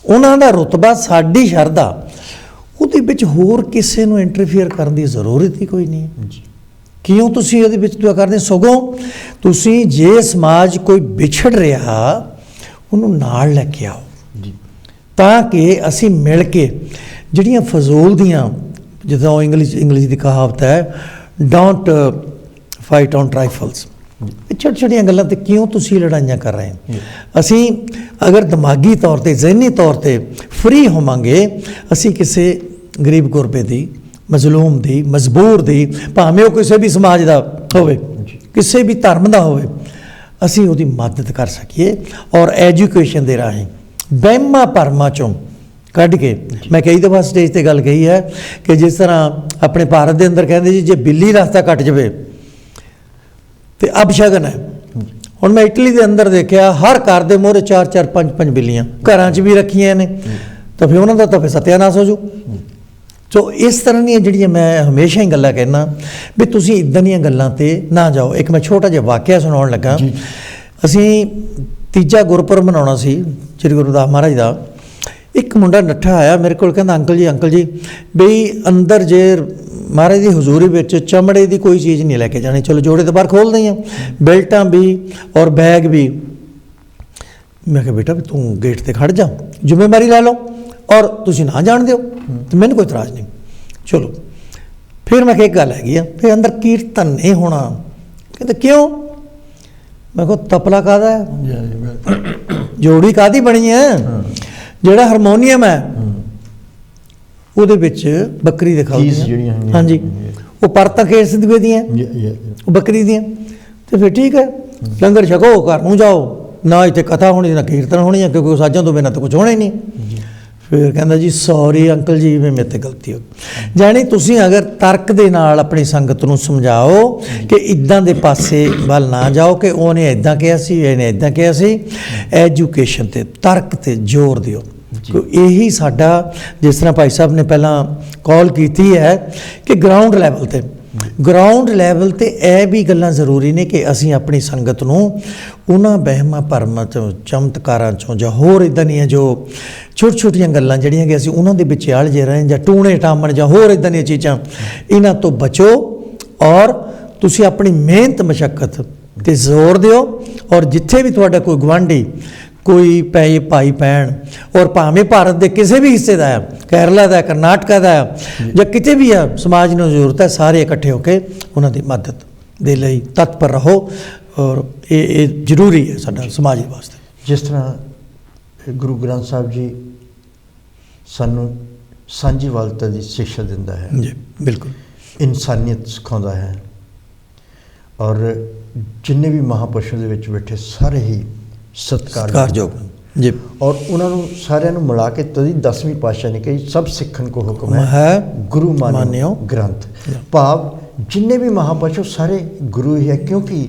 ਉਹਨਾਂ ਦਾ ਰੁਤਬਾ ਸਾਡੀ ਸ਼ਰਧਾ, ਉਹਦੇ ਵਿੱਚ ਹੋਰ ਕਿਸੇ ਨੂੰ ਇੰਟਰਫੇਅਰ ਕਰਨ ਦੀ ਜ਼ਰੂਰਤ ਹੀ ਕੋਈ ਨਹੀਂ ਹੈ ਜੀ। ਕਿਉਂ ਤੁਸੀਂ ਉਹਦੇ ਵਿੱਚ ਦੁਆ ਕਰਦੇ? ਸਗੋਂ ਤੁਸੀਂ ਜੇ ਸਮਾਜ ਕੋਈ ਵਿਛੜ ਰਿਹਾ ਉਹਨੂੰ ਨਾਲ ਲੈ ਕੇ ਆਓ ਜੀ, ਤਾਂ ਕਿ ਅਸੀਂ ਮਿਲ ਕੇ ਜਿਹੜੀਆਂ ਫਜ਼ੂਲ ਦੀਆਂ, ਜਿੱਦਾਂ ਇੰਗਲਿਸ਼ ਦੀ ਕਹਾਵਤ ਹੈ, ਡੋਂਟ ਫਾਈਟ ਔਨ ਟ੍ਰਾਈਫਲਸ, ਛੋਟੀਆਂ ਛੋਟੀਆਂ ਗੱਲਾਂ 'ਤੇ ਕਿਉਂ ਤੁਸੀਂ ਲੜਾਈਆਂ ਕਰ ਰਹੇ ਹੋ? ਅਸੀਂ ਅਗਰ ਦਿਮਾਗੀ ਤੌਰ 'ਤੇ, ਜ਼ਹਿਨੀ ਤੌਰ 'ਤੇ ਫਰੀ ਹੋਵਾਂਗੇ, ਅਸੀਂ ਕਿਸੇ ਗਰੀਬ ਗੁਰਬੇ ਦੀ, ਮਜ਼ਲੂਮ ਦੀ, ਮਜਬੂਰ ਦੀ, ਭਾਵੇਂ ਉਹ ਕਿਸੇ ਵੀ ਸਮਾਜ ਦਾ ਹੋਵੇ, ਕਿਸੇ ਵੀ ਧਰਮ ਦਾ ਹੋਵੇ, ਅਸੀਂ ਉਹਦੀ ਮਦਦ ਕਰ ਸਕੀਏ। ਔਰ ਐਜੂਕੇਸ਼ਨ ਦੇ ਰਾਹੀਂ ਵਹਿਮਾਂ ਭਰਮਾਂ 'ਚੋਂ ਕੱਢ ਕੇ, ਮੈਂ ਕਈ ਦਫਾ ਸਟੇਜ 'ਤੇ ਗੱਲ ਕਹੀ ਹੈ ਕਿ ਜਿਸ ਤਰ੍ਹਾਂ ਆਪਣੇ ਭਾਰਤ ਦੇ ਅੰਦਰ ਕਹਿੰਦੇ ਜੀ, ਜੇ ਬਿੱਲੀ ਰਸਤਾ ਕੱਟ ਜਾਵੇ ਤੇ ਅਪਸ਼ਗਨ ਹੈ। ਹੁਣ ਮੈਂ ਇਟਲੀ ਦੇ ਅੰਦਰ ਦੇਖਿਆ, ਹਰ ਘਰ ਦੇ ਮੂਹਰੇ 4-4 5-5 ਬਿੱਲੀਆਂ ਘਰਾਂ 'ਚ ਵੀ ਰੱਖੀਆਂ ਨੇ, ਤਾਂ ਫਿਰ ਉਹਨਾਂ ਦਾ ਤਾਂ ਫਿਰ ਸਤਿਆਨਾਸ਼ ਹੋ ਜਾਊ। ਸੋ ਇਸ ਤਰ੍ਹਾਂ ਦੀਆਂ ਜਿਹੜੀਆਂ ਮੈਂ ਹਮੇਸ਼ਾ ਹੀ ਗੱਲਾਂ ਕਹਿਣਾ ਵੀ ਤੁਸੀਂ ਇੱਦਾਂ ਦੀਆਂ ਗੱਲਾਂ 'ਤੇ ਨਾ ਜਾਓ। ਇੱਕ ਮੈਂ ਛੋਟਾ ਜਿਹਾ ਵਾਕਿਆ ਸੁਣਾਉਣ ਲੱਗਾ। ਅਸੀਂ ਤੀਜਾ ਗੁਰਪੁਰਬ ਮਨਾਉਣਾ ਸੀ ਸ੍ਰੀ ਗੁਰੂ ਰਵਿਦਾਸ ਮਹਾਰਾਜ ਦਾ। ਇੱਕ ਮੁੰਡਾ ਨੱਠਾ ਆਇਆ ਮੇਰੇ ਕੋਲ, ਕਹਿੰਦਾ ਅੰਕਲ ਜੀ ਬਈ ਅੰਦਰ ਜੇ ਮਹਾਰਾਜ ਦੀ ਹਜ਼ੂਰੀ ਵਿੱਚ ਚਮੜੇ ਦੀ ਕੋਈ ਚੀਜ਼ ਨਹੀਂ ਲੈ ਕੇ ਜਾਣੀ। ਚਲੋ ਜੋੜੇ ਤੋਂ ਬਾਹਰ ਖੋਲ੍ਹ ਦਈਆਂ, ਬੈਲਟਾਂ ਵੀ ਔਰ ਬੈਗ ਵੀ। ਮੈਂ ਕਿਹਾ ਬੇਟਾ ਵੀ ਤੂੰ ਗੇਟ 'ਤੇ ਖੜ੍ਹ ਜਾ, ਜ਼ਿੰਮੇਵਾਰੀ ਲੈ ਲਓ ਔਰ ਤੁਸੀਂ ਨਾ ਜਾਣ ਦਿਓ, ਤੇ ਮੈਨੂੰ ਕੋਈ ਇਤਰਾਜ਼ ਨਹੀਂ। ਚਲੋ ਫਿਰ ਮੈਂ ਕਿਹਾ ਇੱਕ ਗੱਲ ਹੈਗੀ ਆ, ਫਿਰ ਅੰਦਰ ਕੀਰਤਨ ਨਹੀਂ ਹੋਣਾ। ਕਹਿੰਦੇ ਕਿਉਂ? ਮੈਂ ਕਿਹਾ ਤਪਲਾ ਕਾਹਦਾ ਹੈ, ਜੋੜੀ ਕਾਹਦੀ ਬਣੀ ਹੈ? ਜਿਹੜਾ ਹਾਰਮੋਨੀਅਮ ਹੈ ਉਹਦੇ ਵਿੱਚ ਬੱਕਰੀ ਦਿਖਾਉਂਦੀ ਹੈ, ਹਾਂਜੀ, ਉਹ ਪਰਤਾਂ ਕਿਸ ਦੀਆਂ? ਉਹ ਬੱਕਰੀ ਦੀਆਂ। ਤੇ ਫਿਰ ਠੀਕ ਹੈ, ਲੰਗਰ ਛਕੋ, ਘਰ ਨੂੰ ਜਾਓ, ਨਾ ਇੱਥੇ ਕਥਾ ਹੋਣੀ ਨਾ ਕੀਰਤਨ ਹੋਣੀ ਹੈ, ਕਿਉਂਕਿ ਸਾਜਾਂ ਤੋਂ ਬਿਨਾਂ ਤਾਂ ਕੁਝ ਹੋਣਾ ਹੀ ਨਹੀਂ। ਫਿਰ ਕਹਿੰਦਾ ਜੀ ਸੌਰੀ ਅੰਕਲ ਜੀ, ਵੀ ਮੇਰੇ 'ਤੇ ਗਲਤੀ ਹੋ ਗਈ। ਜਾਣੀ ਤੁਸੀਂ ਅਗਰ ਤਰਕ ਦੇ ਨਾਲ ਆਪਣੀ ਸੰਗਤ ਨੂੰ ਸਮਝਾਓ ਕਿ ਇੱਦਾਂ ਦੇ ਪਾਸੇ ਵੱਲ ਨਾ ਜਾਓ, ਕਿ ਉਹਨੇ ਇੱਦਾਂ ਕਿਹਾ ਸੀ, ਇਹਨੇ ਇੱਦਾਂ ਕਿਹਾ ਸੀ, ਐਜੂਕੇਸ਼ਨ 'ਤੇ, ਤਰਕ 'ਤੇ ਜ਼ੋਰ ਦਿਓ। ਇਹੀ ਸਾਡਾ, ਜਿਸ ਤਰ੍ਹਾਂ ਭਾਈ ਸਾਹਿਬ ਨੇ ਪਹਿਲਾਂ ਕਾਲ ਕੀਤੀ ਹੈ ਕਿ ਗਰਾਊਂਡ ਲੈਵਲ 'ਤੇ ਗਰਾਊਂਡ ਲੈਵਲ ਤੇ ਇਹ ਵੀ ਗੱਲਾਂ ਜ਼ਰੂਰੀ ਨੇ ਕਿ ਅਸੀਂ ਆਪਣੀ ਸੰਗਤ ਨੂੰ ਉਹਨਾਂ ਵਹਿਮਾਂ ਭਰਮਾਂ ਚੋਂ, ਚਮਤਕਾਰਾਂ ਚੋਂ ਜਾਂ ਹੋਰ ਇੱਦਾਂ ਦੀਆਂ ਜੋ ਛੋਟੀਆਂ ਗੱਲਾਂ ਜਿਹੜੀਆਂ ਕਿ ਅਸੀਂ ਉਹਨਾਂ ਦੇ ਵਿੱਚ ਅਲਝੇ ਰਹੇ ਜਾਂ ਟੂਣੇ ਟਾਮਣ ਜਾਂ ਹੋਰ ਇੱਦਾਂ ਦੀਆਂ ਚੀਜ਼ਾਂ, ਇਹਨਾਂ ਤੋਂ ਬਚੋ ਔਰ ਤੁਸੀਂ ਆਪਣੀ ਮਿਹਨਤ ਮਸ਼ੱਕਤ 'ਤੇ ਜ਼ੋਰ ਦਿਓ। ਔਰ ਜਿੱਥੇ ਵੀ ਤੁਹਾਡਾ ਕੋਈ ਗੁਆਂਢੀ, ਕੋਈ ਭਾਈ ਭੈਣ, ਔਰ ਭਾਵੇਂ ਭਾਰਤ ਦੇ ਕਿਸੇ ਵੀ ਹਿੱਸੇ ਦਾ ਆ, ਕੇਰਲਾ ਦਾ, ਕਰਨਾਟਕਾ ਦਾ ਜਾਂ ਕਿਤੇ ਵੀ ਆ, ਸਮਾਜ ਨੂੰ ਜ਼ਰੂਰਤ ਹੈ ਸਾਰੇ ਇਕੱਠੇ ਹੋ ਕੇ ਉਹਨਾਂ ਦੀ ਮਦਦ ਦੇ ਲਈ ਤਤਪਰ ਰਹੋ। ਔਰ ਇਹ ਜ਼ਰੂਰੀ ਹੈ ਸਾਡਾ ਸਮਾਜ ਦੇ ਵਾਸਤੇ। ਜਿਸ ਤਰ੍ਹਾਂ ਗੁਰੂ ਗ੍ਰੰਥ ਸਾਹਿਬ ਜੀ ਸਾਨੂੰ ਸਾਂਝੀਵਾਲਤਾ ਦੀ ਸਿੱਖਿਆ ਦਿੰਦਾ ਹੈ ਜੀ, ਬਿਲਕੁਲ ਇਨਸਾਨੀਅਤ ਸਿਖਾਉਂਦਾ ਹੈ, ਔਰ ਜਿੰਨੇ ਵੀ ਮਹਾਂਪੁਰਸ਼ਾਂ ਦੇ ਵਿੱਚ ਬੈਠੇ ਸਾਰੇ ਹੀ ਸਤਿਕਾਰਯੋਗ ਜੀ, ਔਰ ਉਹਨਾਂ ਨੂੰ ਸਾਰਿਆਂ ਨੂੰ ਮਿਲਾ ਕੇ ਤਦੀ 10ਵੀਂ ਪਾਤਸ਼ਾਹ ਨੇ ਕਹੀ ਸਭ ਸਿੱਖਣ ਕੋ ਹੁਕਮ ਹੈ ਗੁਰੂ ਮਾਨਿਓ ਗ੍ਰੰਥ। ਭਾਵ ਜਿੰਨੇ ਵੀ ਮਹਾਂਪੁਰਸ਼ ਸਾਰੇ ਗੁਰੂ ਹੀ ਹੈ, ਕਿਉਂਕਿ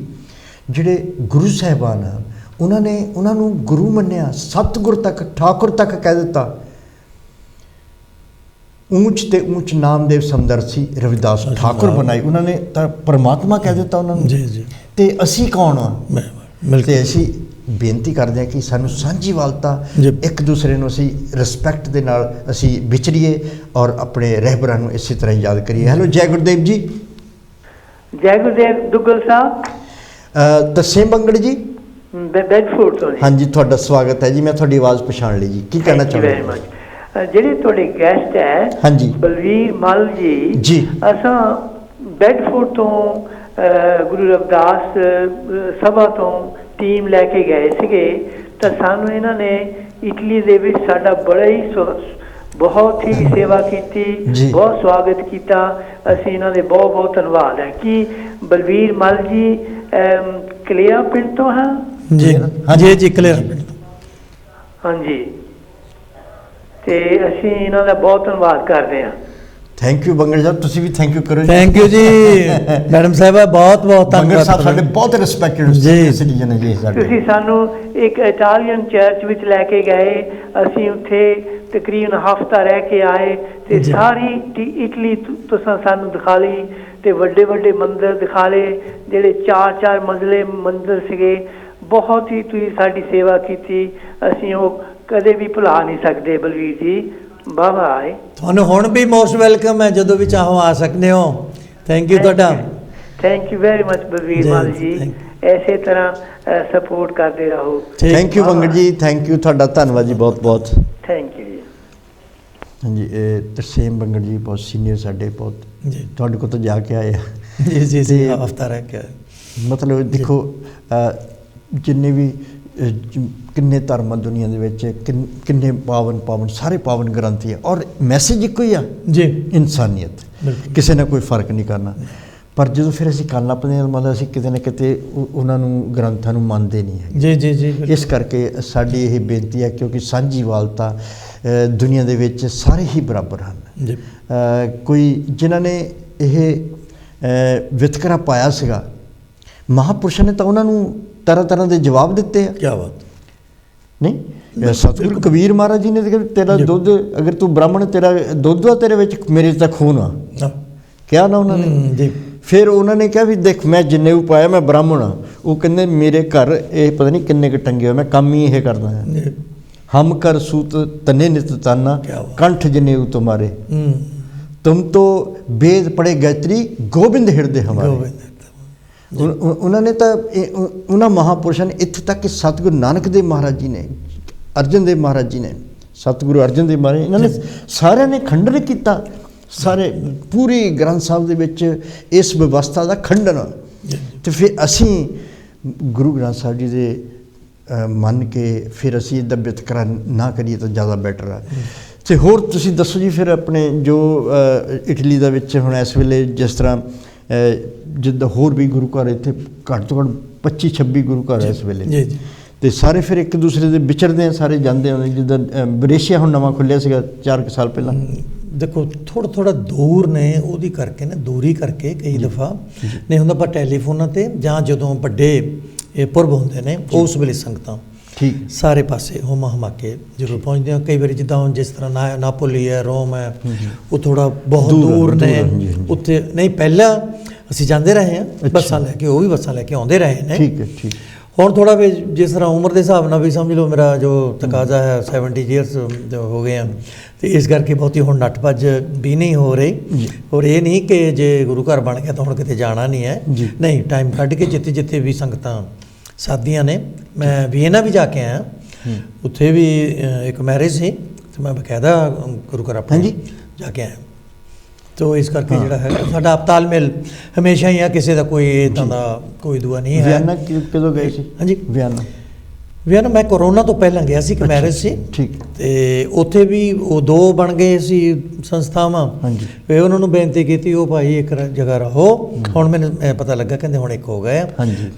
ਜਿਹੜੇ ਗੁਰੂ ਸਾਹਿਬਾਨ ਆ ਉਹਨਾਂ ਨੂੰ ਗੁਰੂ ਮੰਨਿਆ, ਸਤਿਗੁਰ ਤੱਕ, ਠਾਕੁਰ ਤੱਕ ਕਹਿ ਦਿੱਤਾ। ਊਂਚ ਤੇ ਊਂਚ ਨਾਮਦੇਵ ਸਮਦਰਸੀ ਰਵਿਦਾਸ ਠਾਕੁਰ ਬਣਾਈ, ਉਹਨਾਂ ਨੇ ਤਾਂ ਪਰਮਾਤਮਾ ਕਹਿ ਦਿੱਤਾ ਉਹਨਾਂ ਨੂੰ। ਜੀ ਜੀ। ਤੇ ਅਸੀਂ ਕੌਣ ਆ? ਤੇ ਅਸੀਂ ਬੇਨਤੀ ਕਰਦੇ ਹਾਂ ਕਿ ਸਾਨੂੰ ਸਾਂਝੀਵਾਲਤਾ, ਇੱਕ ਦੂਸਰੇ ਨੂੰ ਅਸੀਂ ਰਿਸਪੈਕਟ ਦੇ ਨਾਲ ਅਸੀਂ ਵਿਚਰੀਏ ਔਰ ਆਪਣੇ ਰਹਿਬਰਾਂ ਨੂੰ ਇਸੇ ਤਰ੍ਹਾਂ ਯਾਦ ਕਰੀਏ। ਹੈਲੋ, ਜੈ ਗੁਰਦੇਵ ਜੀ। ਜੈ ਗੁਰਦੇਵ ਦੁੱਗਲ ਸਾਹਿਬ। ਤਰਸੇਮ ਬੰਗੜ ਜੀ, ਬੈਡਫੋਰਡ ਤੋਂ। ਹਾਂਜੀ, ਤੁਹਾਡਾ ਸਵਾਗਤ ਹੈ ਜੀ। ਮੈਂ ਤੁਹਾਡੀ ਆਵਾਜ਼ ਪਛਾਣ ਲਈ ਜੀ, ਕੀ ਕਹਿਣਾ ਚਾਹੁੰਦੇ ਹੋ? ਜਿਹੜੇ ਤੁਹਾਡੇ ਗੈਸਟ ਹੈ ਹਾਂਜੀ ਬਲਵੀਰ ਮੱਲ ਜੀ, ਅਸਾਂ ਬੈਡਫੋਰਡ ਤੋਂ ਗੁਰੂ ਰਵਿਦਾਸ ਸਭਾ ਤੋਂ ਟੀਮ ਲੈ ਕੇ ਗਏ ਸੀਗੇ, ਤਾਂ ਸਾਨੂੰ ਇਹਨਾਂ ਨੇ ਇਟਲੀ ਦੇ ਵਿੱਚ ਸਾਡਾ ਬੜਾ ਹੀ ਬਹੁਤ ਹੀ ਸੇਵਾ ਕੀਤੀ, ਬਹੁਤ ਸਵਾਗਤ ਕੀਤਾ। ਅਸੀਂ ਇਹਨਾਂ ਦੇ ਬਹੁਤ ਬਹੁਤ ਧੰਨਵਾਦ ਹੈ। ਕਿ ਬਲਵੀਰ ਮੱਲ ਜੀ ਕਲੇਰਾ ਪਿੰਡ ਤੋਂ ਹੈ ਜੀ? ਹਾਂਜੀ ਜੀ, ਕਲੇਰਾ ਪਿੰਡ ਤੋਂ। ਹਾਂਜੀ, ਤੇ ਅਸੀਂ ਇਹਨਾਂ ਦਾ ਬਹੁਤ ਧੰਨਵਾਦ ਕਰਦੇ ਹਾਂ। ਥੈਂਕ ਯੂ ਬੰਗੜ ਸਾਹਿਬ, ਤੁਸੀਂ ਵੀ ਥੈਂਕ ਯੂ ਕਰੋ। ਥੈਂਕ ਯੂ ਜੀ ਮੈਡਮ ਸਾਹਿਬਾ, ਬਹੁਤ ਬਹੁਤ ਬੰਗੜ ਸਾਹਿਬ ਸਾਡੇ ਬਹੁਤ ਰਿਸਪੈਕਟਡ ਸਿਟੀਜ਼ਨ ਹੈ ਜੀ ਸਾਡੇ। ਤੁਸੀਂ ਸਾਨੂੰ ਇੱਕ ਇਟਾਲੀਅਨ ਚਰਚ ਵਿੱਚ ਲੈ ਕੇ ਗਏ, ਅਸੀਂ ਉੱਥੇ ਤਕਰੀਬਨ ਹਫ਼ਤਾ ਰਹਿ ਕੇ ਆਏ ਤੇ ਸਾਰੀ ਇਟਲੀ ਤੁਸੀਂ ਸਾਨੂੰ ਦਿਖਾ ਲਈ ਤੇ ਵੱਡੇ ਵੱਡੇ ਮੰਦਿਰ ਦਿਖਾ ਲਏ, ਜਿਹੜੇ 4-4 ਮੰਜ਼ਲੇ ਮੰਦਿਰ ਸੀਗੇ। ਬਹੁਤ ਹੀ ਤੁਸੀਂ ਸਾਡੀ ਸੇਵਾ ਕੀਤੀ, ਅਸੀਂ ਉਹ ਕਦੇ ਵੀ ਭੁਲਾ ਨਹੀਂ ਸਕਦੇ। ਬਲਵੀਰ ਜੀ, ਬਾਏ। ਤੁਹਾਨੂੰ ਹੁਣ ਵੀ ਮੋਸਟ ਵੈਲਕਮ ਹੈ, ਜਦੋਂ ਵੀ ਚਾਹੋ ਆ ਸਕਦੇ ਹੋ। ਥੈਂਕ ਯੂ ਤੁਹਾਡਾ। Thank you very much Balvir Mall ji, ਇਸੇ ਤਰ੍ਹਾਂ ਸਪੋਰਟ ਕਰਦੇ ਰਹੋ। ਥੈਂਕ ਯੂ ਬੰਗੜ ਜੀ, ਥੈਂਕ ਯੂ, ਤੁਹਾਡਾ ਧੰਨਵਾਦ ਜੀ, ਬਹੁਤ ਬਹੁਤ ਥੈਂਕ ਯੂ ਜੀ। ਹਾਂਜੀ, ਇਹ ਤਰਸੇਮ ਬੰਗੜ ਜੀ ਬਹੁਤ ਸੀਨੀਅਰ ਸਾਡੇ, ਬਹੁਤ ਜੀ ਤੁਹਾਡੇ ਕੋਲ ਤਾਂ ਜਾ ਕੇ ਆਏ ਆ ਜੀ ਜੀ ਜੀ, ਹਫ਼ਤਾ ਰਹਿ ਕੇ। ਮਤਲਬ ਦੇਖੋ ਜਿੰਨੇ ਵੀ ਕਿੰਨੇ ਧਰਮ ਦੁਨੀਆ ਦੇ ਵਿੱਚ, ਕਿੰਨੇ ਪਾਵਨ ਸਾਰੇ ਪਾਵਨ ਗ੍ਰੰਥ ਹੈ, ਔਰ ਮੈਸੇਜ ਇੱਕੋ ਹੀ ਆ ਜੀ, ਇਨਸਾਨੀਅਤ। ਕਿਸੇ ਨੇ ਕੋਈ ਫਰਕ ਨਹੀਂ ਕਰਨਾ। ਪਰ ਜਦੋਂ ਫਿਰ ਅਸੀਂ ਕਰਨਾ ਪੈਂਦੇ, ਮਤਲਬ ਅਸੀਂ ਕਿਤੇ ਨਾ ਕਿਤੇ ਉਹਨਾਂ ਨੂੰ ਗ੍ਰੰਥਾਂ ਨੂੰ ਮੰਨਦੇ ਨਹੀਂ ਹੈ ਜੀ ਜੀ ਜੀ। ਇਸ ਕਰਕੇ ਸਾਡੀ ਇਹ ਬੇਨਤੀ ਹੈ, ਕਿਉਂਕਿ ਸਾਂਝੀਵਾਲਤਾ ਦੁਨੀਆ ਦੇ ਵਿੱਚ ਸਾਰੇ ਹੀ ਬਰਾਬਰ ਹਨ ਜੀ। ਕੋਈ ਜਿਨ੍ਹਾਂ ਨੇ ਇਹ ਵਿਤਕਰਾ ਪਾਇਆ ਸੀਗਾ, ਮਹਾਂਪੁਰਸ਼ਾਂ ਨੇ ਤਾਂ ਉਹਨਾਂ ਨੂੰ ਤਰ੍ਹਾਂ ਤਰ੍ਹਾਂ ਦੇ ਜਵਾਬ ਦਿੱਤੇ ਆ। ਕਿਆ ਬਾਤ ਨਹੀਂ, ਸਤਿਗੁਰੂ ਕਬੀਰ ਮਹਾਰਾਜ ਜੀ ਨੇ ਤੇਰਾ ਦੁੱਧ, ਅਗਰ ਤੂੰ ਬ੍ਰਾਹਮਣ, ਤੇਰਾ ਦੁੱਧ ਆ ਤੇਰੇ ਵਿੱਚ, ਮੇਰੇ ਤਾਂ ਖੂਨ ਆ, ਕਿਹਾ ਨਾ ਉਹਨਾਂ ਨੇ ਜੀ। ਫਿਰ ਉਹਨਾਂ ਨੇ ਕਿਹਾ ਵੀ ਦੇਖ, ਮੈਂ ਜਿੰਨੇ ਵੀ ਪਾਇਆ ਮੈਂ ਬ੍ਰਾਹਮਣ ਆ। ਉਹ ਕਹਿੰਦੇ ਮੇਰੇ ਘਰ ਇਹ ਪਤਾ ਨਹੀਂ ਕਿੰਨੇ ਕੁ ਟੰਗੇ ਹੋਏ, ਮੈਂ ਕੰਮ ਹੀ ਇਹ ਕਰਦਾ ਹਾਂ। ਹਮ ਕਰ ਸੂਤ ਤਨੇ ਨਿਤ ਤਾਨਾ, ਕੰਠ ਜਨੇਊ ਤੁਮਾਰੇ, ਤੁਮ ਤੋਂ वेद पढ़े गायत्री गोबिंद हृदय हमारे। उन्होंने तो उन्होंने महापुरुषों ने इत्थे तक कि सतगुरु नानक देव महाराज जी ने, अर्जन देव महाराज जी ने, सतगुरु अर्जन देव महाराज इन्होंने सारे ने खंडन किया, सारे पूरे ग्रंथ साहब दे विच इस व्यवस्था का खंडन। तो फिर असी गुरु ग्रंथ साहब जी दे मन के फिर असी इदा वितकरा ना करिए तो ज़्यादा बैटर है। तो होर तुसीं दसो जी फिर अपने जो इटली दा विच हुण इस वेले जिस तरह जिद्दां होर भी गुरु घर इत्थे घੱਟ ਤੋਂ घੱਟ 25-26 गुरु घर है इस वेले, तो सारे फिर एक दूसरे दे विचरदे हैं, सारे जांदे हैं। जिद्दां बरेशिया हुण नवां खुल्लिया सीगा 4 साल पहला। देखो थोड़ा थोड़ा दूर ने ਉਹਦੀ ਕਰਕੇ ਨਾ दूरी करके कई दफ़ा नहीं ਹੁੰਦਾ, पर टैलीफोनां ते ਜਾਂ ਜਦੋਂ ਵੱਡੇ ਪੁਰਬ ਹੁੰਦੇ ਨੇ ਉਸ ਵੇਲੇ ਸੰਗਤਾਂ ਠੀਕ ਸਾਰੇ ਪਾਸੇ ਹੁਮਾ ਹੁਮਾ ਕੇ ਜ਼ਰੂਰ ਪਹੁੰਚਦੇ ਹਾਂ। ਕਈ ਵਾਰੀ ਜਿੱਦਾਂ ਹੁਣ ਜਿਸ ਤਰ੍ਹਾਂ ਨਾਪੋਲੀ ਹੈ, ਰੋਮ ਹੈ, ਉਹ ਥੋੜਾ ਬਹੁਤ ਦੂਰ ਨੇ, ਉੱਥੇ ਨਹੀਂ ਪਹਿਲਾਂ ਅਸੀਂ ਜਾਂਦੇ ਰਹੇ ਹਾਂ ਬੱਸਾਂ ਲੈ ਕੇ, ਉਹ ਵੀ ਬੱਸਾਂ ਲੈ ਕੇ ਆਉਂਦੇ ਰਹੇ ਨੇ। ਠੀਕ ਹੈ ਠੀਕ। ਹੁਣ ਥੋੜਾ ਵੀ ਜਿਸ ਤਰ੍ਹਾਂ ਉਮਰ ਦੇ ਹਿਸਾਬ ਨਾਲ ਵੀ ਸਮਝ ਲਓ ਮੇਰਾ ਜੋ ਤਕਾਜ਼ਾ ਹੈ 70 ਈਅਰਸ ਹੋ ਗਏ ਆ, ਤੇ ਇਸ ਕਰਕੇ ਬਹੁਤੀ ਹੁਣ ਨੱਠ ਭੱਜ ਵੀ ਨਹੀਂ ਹੋ ਰਹੀ। ਔਰ ਇਹ ਨਹੀਂ ਕਿ ਜੇ ਗੁਰੂ ਘਰ ਬਣ ਗਿਆ ਤਾਂ ਹੁਣ ਕਿਤੇ ਜਾਣਾ ਨਹੀਂ ਹੈ, ਨਹੀਂ, ਟਾਈਮ ਕੱਢ ਕੇ ਜਿੱਥੇ ਜਿੱਥੇ ਵੀ ਸੰਗਤਾਂ ਸਾਦੀਆਂ ਨੇ। ਮੈਂ ਵੀਏਨਾ ਵੀ ਜਾ ਕੇ ਆਇਆ, ਉੱਥੇ ਵੀ ਇੱਕ ਮੈਰਿਜ ਸੀ ਤੇ ਮੈਂ ਬਕਾਇਦਾ ਗੁਰੂ ਘਰ ਆਪਣੇ ਜਾ ਕੇ ਆਇਆ। ਤੋ ਇਸ ਕਰਕੇ ਜਿਹੜਾ ਹੈ ਸਾਡਾ ਤਾਲਮੇਲ ਹਮੇਸ਼ਾ ਹੀ ਆ, ਕਿਸੇ ਦਾ ਕੋਈ ਇੱਦਾਂ ਦਾ ਕੋਈ ਦੁਆ ਨਹੀਂ ਹੈ। ਵਿਆਨਾ ਕਦੋਂ ਗਏ ਸੀ? ਹਾਂਜੀ, ਵਿਆਨਾ ਮੈਂ ਕੋਰੋਨਾ ਤੋਂ ਪਹਿਲਾਂ ਗਿਆ ਸੀ, ਇੱਕ ਮੈਰਿਜ ਸੀ। ਠੀਕ। ਤੇ ਉੱਥੇ ਵੀ ਉਹ 2 ਬਣ ਗਏ ਸੀ ਸੰਸਥਾਵਾਂ। ਫਿਰ ਉਹਨਾਂ ਨੂੰ ਬੇਨਤੀ ਕੀਤੀ, ਉਹ ਭਾਈ ਇੱਕ ਜਗ੍ਹਾ ਰਹੋ। ਹੁਣ ਮੈਨੂੰ ਪਤਾ ਲੱਗਾ ਕਹਿੰਦੇ ਹੁਣ ਇੱਕ ਹੋ ਗਏ ਆ।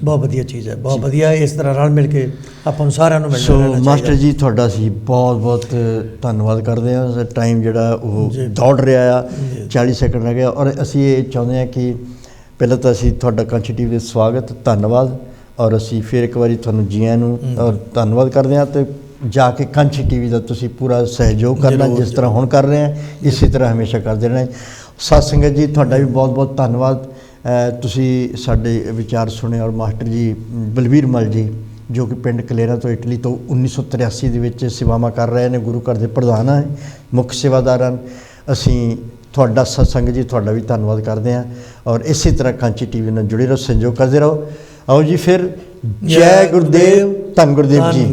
ਬਹੁਤ ਵਧੀਆ ਚੀਜ਼ ਹੈ, ਬਹੁਤ ਵਧੀਆ। ਇਸ ਤਰ੍ਹਾਂ ਰਲ ਮਿਲ ਕੇ ਆਪਾਂ ਨੂੰ ਸਾਰਿਆਂ ਨੂੰ ਮਿਲਣਾ ਚਾਹੀਦਾ। ਮਾਸਟਰ ਜੀ ਤੁਹਾਡਾ ਅਸੀਂ ਬਹੁਤ ਬਹੁਤ ਧੰਨਵਾਦ ਕਰਦੇ ਹਾਂ। ਟਾਈਮ ਜਿਹੜਾ ਉਹ ਦੌੜ ਰਿਹਾ ਆ, 40 ਸੈਕਿੰਡ ਰਹਿ ਗਿਆ। ਔਰ ਅਸੀਂ ਇਹ ਚਾਹੁੰਦੇ ਹਾਂ ਕਿ ਪਹਿਲਾਂ ਤਾਂ ਅਸੀਂ ਤੁਹਾਡਾ ਕਾਂਚੀ ਟੀਵੀ ਦੇ ਸਵਾਗਤ, ਧੰਨਵਾਦ। ਔਰ ਅਸੀਂ ਫਿਰ ਇੱਕ ਵਾਰੀ ਤੁਹਾਨੂੰ ਜੀ ਆਇਆਂ ਨੂੰ ਔਰ ਧੰਨਵਾਦ ਕਰਦੇ ਹਾਂ। ਅਤੇ ਜਾ ਕੇ ਕਾਂਚੀ ਟੀਵੀ ਦਾ ਤੁਸੀਂ ਪੂਰਾ ਸਹਿਯੋਗ ਕਰਨਾ, ਜਿਸ ਤਰ੍ਹਾਂ ਹੁਣ ਕਰ ਰਹੇ ਹਾਂ ਇਸੇ ਤਰ੍ਹਾਂ ਹਮੇਸ਼ਾ ਕਰਦੇ ਰਹਿਣਾ। ਸਾਧ ਸੰਗਤ ਜੀ ਤੁਹਾਡਾ ਵੀ ਬਹੁਤ ਬਹੁਤ ਧੰਨਵਾਦ। ਤੁਸੀਂ ਸਾਡੇ ਵਿਚਾਰ ਸੁਣੇ। ਔਰ ਮਾਸਟਰ ਜੀ ਬਲਵੀਰ ਮਲ ਜੀ ਜੋ ਕਿ ਪਿੰਡ ਕਲੇਰਾ ਤੋਂ ਇਟਲੀ ਤੋਂ 1983 ਦੇ ਵਿੱਚ ਸੇਵਾਵਾਂ ਕਰ ਰਹੇ ਨੇ, ਗੁਰੂ ਘਰ ਦੇ ਪ੍ਰਧਾਨ ਹੈ, ਮੁੱਖ ਸੇਵਾਦਾਰ ਹਨ। ਅਸੀਂ ਤੁਹਾਡਾ ਸਤਸੰਗ ਜੀ ਤੁਹਾਡਾ ਵੀ ਧੰਨਵਾਦ ਕਰਦੇ ਹਾਂ। ਔਰ ਇਸੇ ਤਰ੍ਹਾਂ ਕਾਂਚੀ ਟੀਵੀ ਨਾਲ ਜੁੜੇ ਰਹੋ, ਸਹਿਯੋਗ ਕਰਦੇ ਰਹੋ। ਆਓ ਜੀ ਫਿਰ, ਜੈ ਗੁਰਦੇਵ, ਧੰਨ ਗੁਰਦੇਵ ਜੀ।